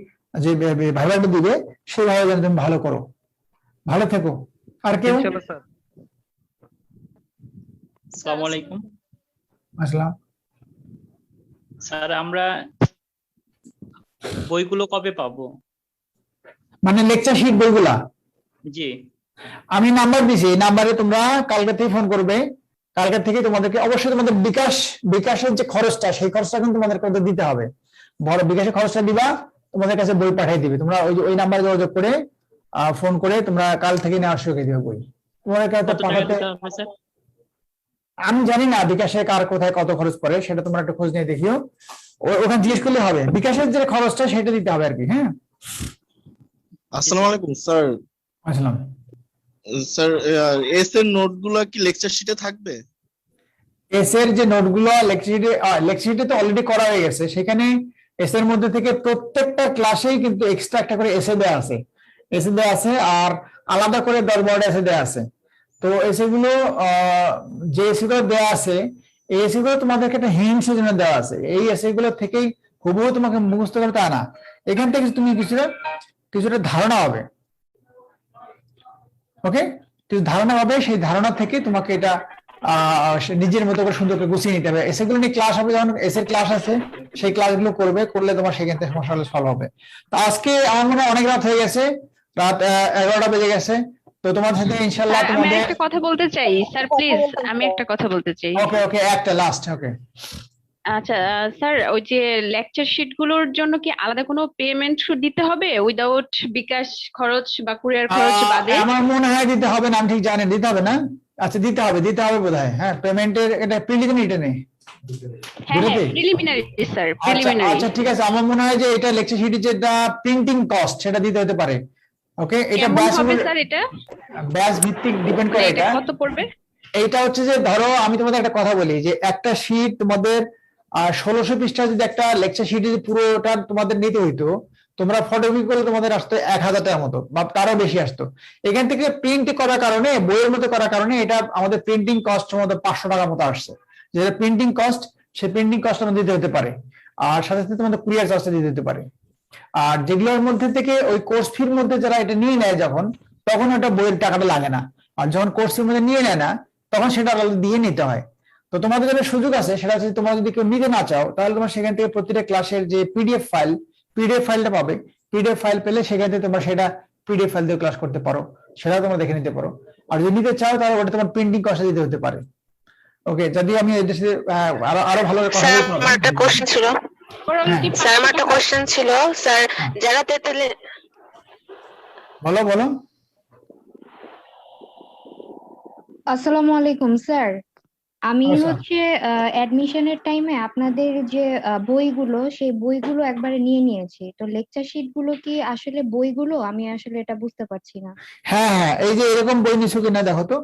যে ভাইবারটা দিবে সেইভাবে যেন তুমি ভালো করো। ভালো থেকো। আর কেউ? ইনশাআল্লাহ স্যার। আসসালামু আলাইকুম আসসালাম। স্যার, আমরা বইগুলো কবে পাবো? মানে লেকচার শিট বইগুলা? জি। আমি নাম্বার দিছি, এই নাম্বারে তোমরা কালকে থেকে ফোন করবে, কালকে থেকে তোমাদেরকে অবশ্যই তোমাদের বিকাশের যে খরচটা, সেই খরচটা কিন্তু তোমাদের কাছে দিতে হবে। বড় বিকাশের খরচটা দিবা, তোমাদের কাছে বই পাঠিয়ে দিবে। তোমরা ওই নাম্বারে যোগাযোগ করে ফোন করে তোমরা কাল থেকে নেওয়া শুরু করে দিবে বই। তোমাদের কাছে কত টাকা পাঠাতে দিতে হবে স্যার? আমি জানি না বিকাশে কার কোথায় কত খরচ পড়ে, সেটা তোমরা একটা খোঁজ নিয়ে দেখিও, ওখানে জিজ্ঞেস করলে হবে। বিকাশের যে খরচটা সেটা দিতে হবে আর কি। হ্যাঁ, আসসালামু আলাইকুম স্যার। আসসালাম স্যার, এস এর নোটগুলো কি লেকচার শিটে থাকবে? এস এর যে নোটগুলো লেকচার তো অলরেডি করা হয়ে গেছে, সেখানে এস এর মধ্যে থেকে প্রত্যেকটা ক্লাসেই কিন্তু এক্সট্রা একটা করে এসে দেওয়া আছে, আর আলাদা করে 10-12টা এসে দেওয়া আছে। তো এসে গুলো যে এসে গুলো দেওয়া আছে, এই এসে গুলো তোমাদেরকে একটা হিন্টসের জন্য দেওয়া আছে। এই এসে গুলো থেকেই হুবহু তোমাকে মুখস্থ করতে তা না, এখান থেকে তুমি কিছুটা ধারণা হবে। ওকে, কিছু ধারণা হবে, সেই ধারণা থেকে তোমাকে এটা নিজের মতো করে সুন্দর করে গুছিয়ে নিতে হবে। এসে গুলো নিয়ে ক্লাস হবে, যখন এসের ক্লাস আছে সেই ক্লাসগুলো করলে তোমার সেখান থেকে সমস্যা সলভ হবে। তো আজকে আমার মনে হয় অনেক রাত হয়ে গেছে, রাত 11টা বেজে গেছে। তো তোমার সাথে ইনশাআল্লাহ আমি তোমাদের একটা কথা বলতে চাই স্যার, প্লিজ আমি একটা কথা বলতে চাই। ওকে একটা লাস্ট। ওকে, আচ্ছা স্যার, ওই যে লেকচার শিট গুলোর জন্য কি আলাদা কোনো পেমেন্ট দিতে হবে উইদাউট বিকাশ খরচ বা কুরিয়ার খরচ বাদে? আমার মনে হয় দিতে হবে না, আমি ঠিক জানি দিতে হবে না। আচ্ছা, দিতে হবে বোধহয়। হ্যাঁ, পেমেন্টের এটা প্রিলিমিনারি নেই, হ্যাঁ প্রিলিমিনারি স্যার, প্রিলিমিনারি। আচ্ছা ঠিক আছে, আমার মনে হয় যে এটা লেকচার শিটের যেটা প্রিন্টিং কস্ট সেটা দিতে হতে পারে। ওকে, এটা কেমন হবে স্যার? এটা ব্যাচ ভিত্তিক ডিপেন্ড করে। এটা কত পড়বে? এইটা হচ্ছে যে ধরো আমি তোমাদের একটা কথা বলি, যে একটা শীট তোমাদের 1600 পৃষ্ঠা যদি একটা লেকচার শীট যদি পুরোটা তোমাদের নিতে হইতো, তোমরা ফটোকপি করলে তোমাদের আসতো 1000 টাকার মতো বা তারও বেশি আসতো। এখান থেকে প্রিন্ট করার কারণে, বইয়ের মতো করার কারণে এটা আমাদের প্রিন্টিং কস্ট আমাদের 500 টাকার মতো আসছে। যেটা প্রিন্টিং কস্ট, সেই প্রিন্টিং কস্ট আমাদের দিতে হতে পারে, আর সাথে সাথে তোমাদের কুরিয়ার চার্জটা দিতে হতে পারে। আর যেগুলোর মধ্যে থেকে ওই কোর্স ফির মধ্যে যারা এটা নিয়ে নেয় তখন ওটা বইয়ের টাকাটা লাগে না। আর যখন কোর্স ফির মধ্যে নিয়ে নেয় না, তখন সেটা আলাদা দিয়ে নিতে হয়। তো তোমাদের যেটা সুযোগ আছে সেটা হচ্ছে, তোমরা যদি কেউ নিতে না চাও, তাহলে তোমার সেখান থেকে প্রতিটা ক্লাসের যে পিডিএফ ফাইলটা পাবে। পিডিএফ ফাইল পেলে সেখান থেকে তোমরা সেটা পিডিএফ ফাইল দিয়ে ক্লাস করতে পারো, সেটাও তোমরা দেখে নিতে পারো। আর যদি নিতে চাও তাহলে ওটা তোমার প্রিন্টিং কস্ট দিতে হতে পারে। ওকে, যদি আমি এদের সাথে আরো ভালো কথা বলতে আমার একটা কোশ্চেন ছিল স্যার, যারা বলো। আসসালামু আলাইকুম স্যার, আমি হচ্ছে অ্যাডমিশনের টাইমে আপনাদের যে বইগুলো, সেই বইগুলো একবারে নিয়ে নিয়েছি। তো লেকচার শিট গুলো কি আসলে বইগুলো? আমি আসলে এটা বুঝতে পারছি না। হ্যাঁ, এই যে এরকম বই নিছো কিনা দেখো তো,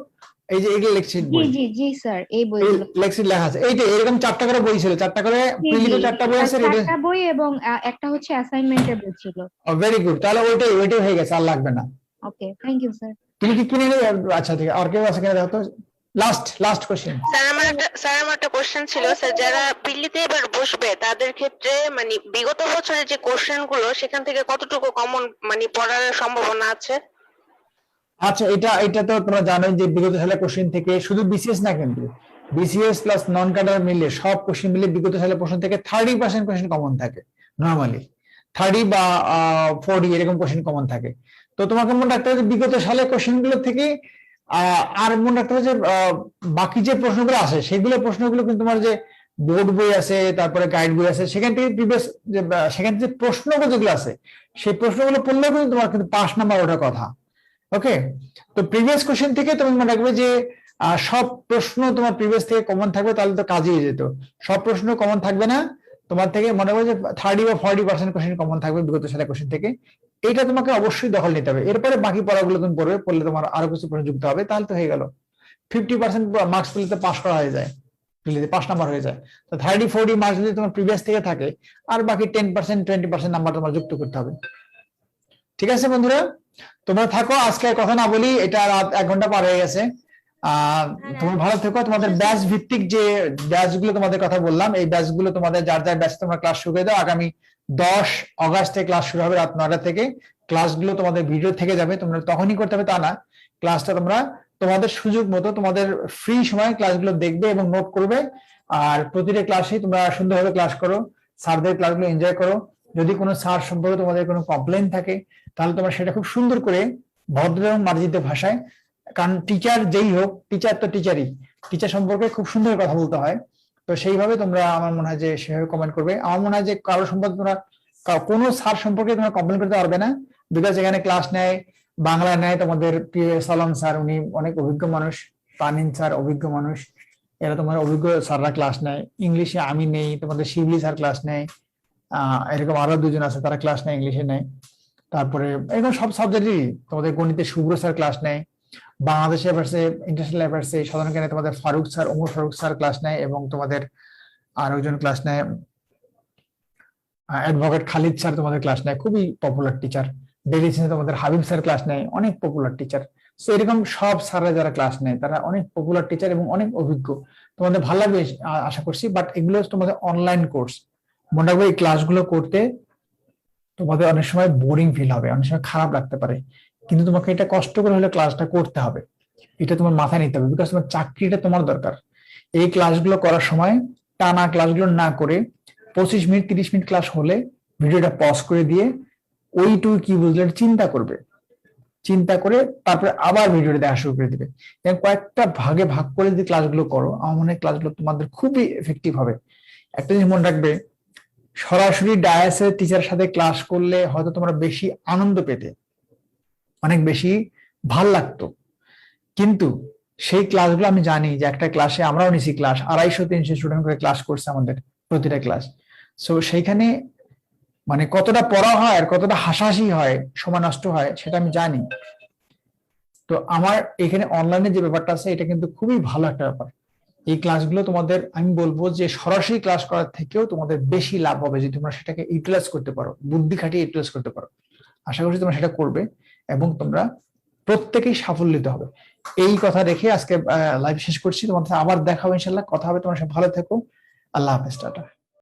এই যে এগুলো লেকচার বই। জি স্যার, এই বইগুলো লেকচার লেখা আছে। এই যে এরকম 4টা করে বই ছিল, 4টা করে প্রিলিতে 4টা বই আছে। 4টা বই এবং একটা হচ্ছে অ্যাসাইনমেন্টের বই ছিল। ভেরি গুড, তাহলে ওইটাই হয়ে গেছে, আর লাগবে না। ওকে, থ্যাংক ইউ স্যার। তুমি কি কিনে নেবে? আচ্ছা ঠিক আছে, আর কেউ আছে কিনা দেখো তো। লাস্ট কোশ্চেন স্যার, আমার একটা কোশ্চেন ছিল স্যার, যারা পিলিতে এবার বসবে তাদের ক্ষেত্রে মানে বিগত বছরের যে কোশ্চেন গুলো সেখান থেকে কতটুকু কমন মানে পড়ার সম্ভাবনা আছে? আচ্ছা, এটা তো তোমরা জানোই যে বিগত সালের কোশ্চেন থেকে শুধু বিসিএস না, কিন্তু বিসিএস প্লাস নন ক্যাডার মিলে সব কোশ্চেন মিলে বিগত সালের প্রশ্ন থেকে 30% কোশ্চেন কমন থাকে। নরমালি 30 বা 40 এরকম কোশ্চেন কমন থাকে। তো তোমাকে মনে রাখতে হবে যে বিগত সালের কোশ্চেন গুলো থেকে আর মনে রাখতে হবে যে বাকি যে প্রশ্নগুলো আসে, সেগুলো প্রশ্নগুলো কিন্তু তোমার যে বোর্ড বই আছে, তারপরে গাইড বই আছে, সেখান থেকে সেখান থেকে প্রশ্নগুলো যেগুলো আছে, সেই প্রশ্নগুলো পড়লেও কিন্তু তোমার কিন্তু 5 নাম্বার ওঠার কথা। ওকে, তো প্রিভিয়াস কোশ্চেন থেকে তুমি মনে রাখবে যে সব প্রশ্ন তোমার প্রিভিয়াস থেকে কমন থাকবে, তাহলে তো কাজে যেত। সব প্রশ্ন কমন থাকবে না, তোমার থেকে মনে করবে যে 30 বা 40% কোশ্চেন কমন থাকবে বিগত সালের কোশ্চেন থেকে। এটা তোমাকে অবশ্যই দখল নিতে হবে। এরপরে বাকি পড়াগুলো তুমি পড়লে তোমার আরো কিছু প্রশ্ন যুক্ত হবে, তাহলে তো হয়ে গেল। 50% মার্কস পেলে তো পাস করা হয়ে যায়, 5 নাম্বার হয়ে যায়। তো 30-40 মার্কস যদি তোমার প্রিভিয়াস থেকে থাকে, আর বাকি 10%-20% নাম্বার তোমার যুক্ত করতে হবে। ঠিক আছে বন্ধুরা, তোমরা থাকো, আজকে আর কথা না বলি, এটা রাত 1 ঘন্টা পার হয়ে গেছে। তোমরা ভালো থেকো। তোমাদের ব্যাচ ভিত্তিক যে ব্যাচগুলো তোমাদের কথা বললাম, এই ব্যাচগুলো তোমাদের যার ব্যাচ তোমরা ক্লাস শুরু করে দাও। আগামী 10 অগাস্ট থেকে ক্লাস শুরু হবে রাত 9টা থেকে। ক্লাসগুলো তোমাদের ভিডিও থেকে যাবে, তোমরা তখনই করতে হবে তা না। ক্লাসটা তোমরা তোমাদের সুযোগ মতো তোমাদের ফ্রি সময় ক্লাসগুলো দেখবে এবং নোট করবে। আর প্রতিটা ক্লাসে তোমরা সুন্দরভাবে ক্লাস করো, স্যারদের ক্লাসগুলো এনজয় করো। যদি কোনো স্যার সম্পর্কে তোমাদের কোনো কমপ্লেন থাকে, তাহলে তোমরা সেটা খুব সুন্দর করে ভদ্র এবং মার্জিত ভাষায়, কারণ টিচার যেই হোক, টিচার তো টিচারই, টিচার সম্পর্কে খুব সুন্দর কথা বলতে হয়। তো সেইভাবে তোমরা আমার মনে হয় যে সেভাবে কমেন্ট করবে। আমার মনে হয় যে কারো সম্পর্কে তোমরা কোনো স্যার সম্পর্কে তোমরা কমপ্লেন করতে পারবে না, বিকজ এখানে ক্লাস নেয় বাংলা নেয় তোমাদের প্রিয় সালাম স্যার, উনি অনেক অভিজ্ঞ মানুষ, তানিন স্যার অভিজ্ঞ মানুষ, এরা তোমার অভিজ্ঞ স্যাররা ক্লাস নেয়। ইংলিশে আমি নেই, তোমাদের শিবলি স্যার ক্লাস নেয়, এরকম আরো দুজন আছে তারা ক্লাস নেয়, ইংলিশে নেয়। তারপরে এরকম সব সাবজেক্টই তোমাদের গণিতে শুভ্র স্যার ক্লাস নেয়, বাংলাদেশ অ্যাফেয়ার্সে ইন্টারন্যাশনাল অ্যাফেয়ার্সে সাধারণ জ্ঞানে তোমাদের Faruk sir, Omar Faruk sir class নেয়, এবং তোমাদের আরো একজন ক্লাস নেয় অ্যাডভোকেট খালিদ স্যার তোমাদের ক্লাস নেয়, খুবই পপুলার টিচার। ডেইলি সিনে তোমাদের হাবিব স্যার ক্লাস নেয়, অনেক পপুলার টিচার। তো এরকম সব স্যাররা যারা ক্লাস নেয় তারা অনেক পপুলার টিচার এবং অনেক অভিজ্ঞ, তোমাদের ভালো লাগবে আশা করছি। বাট এগুলো তোমাদের অনলাইন কোর্স, মনে রাখবে এই ক্লাসগুলো করতে তোমাদের অনেক সময় বোরিং ফিল হবে, অনেক সময় খারাপ লাগতে পারে, কিন্তু তোমাকে এটা কষ্ট করে হলে ক্লাসটা করতে হবে, এটা তোমার মাথায় নিতে হবে, বিকজ তোমার চাকরিটা তোমার দরকার। এই ক্লাসগুলো করার সময় টানা ক্লাসগুলো না করে 25 মিনিট 30 মিনিট ক্লাস হলে ভিডিওটা পজ করে দিয়ে ওইটুকু কি বুঝলে চিন্তা করবে, চিন্তা করে তারপরে আবার ভিডিওটা দেখা শুরু করে দিবে। এবং কয়েকটা ভাগে ভাগ করে যদি ক্লাসগুলো করো, আমার মনে হয় ক্লাসগুলো তোমাদের খুবই এফেক্টিভ হবে। একটা জিনিস মনে রাখবে, সরাসরি ডায়াসের টিচারের সাথে ক্লাস করলে হয়তো তোমরা বেশি আনন্দ পেতে, অনেক বেশি ভাল লাগতো, কিন্তু সেই ক্লাসগুলো আমি জানি যে একটা ক্লাসে আমরাও নিছি ক্লাস 250-300 স্টুডেন্ট করে ক্লাস করছে আমাদের প্রতিটা ক্লাস। সো সেইখানে মানে কতটা পড়া হয় আর কতটা হাসাহাসি হয়, সময় নষ্ট হয়, সেটা আমি জানি। তো আমার এখানে অনলাইনে যে ব্যাপারটা আছে এটা কিন্তু খুবই ভালো একটা ব্যাপার। এই ক্লাসগুলো তোমাদের আমি বলবো যে সরাসরি ক্লাস করার থেকেও তোমাদের বেশি লাভ হবে যদি তোমরা সেটাকে ইউটিলাইজ করতে পারো, বুদ্ধি খাটিয়ে ইউটিলাইজ করতে পারো। আশা করছি তোমরা সেটা করবে এবং তোমরা প্রত্যেকেই সাফল্যিত হবে। এই কথা রেখে আজকে লাইভ শেষ করছি। তোমাদের আবার দেখা হবে ইনশাল্লাহ, কথা হবে। তোমরা সব ভালো থেকো। আল্লাহ হাফেজ, টাটা।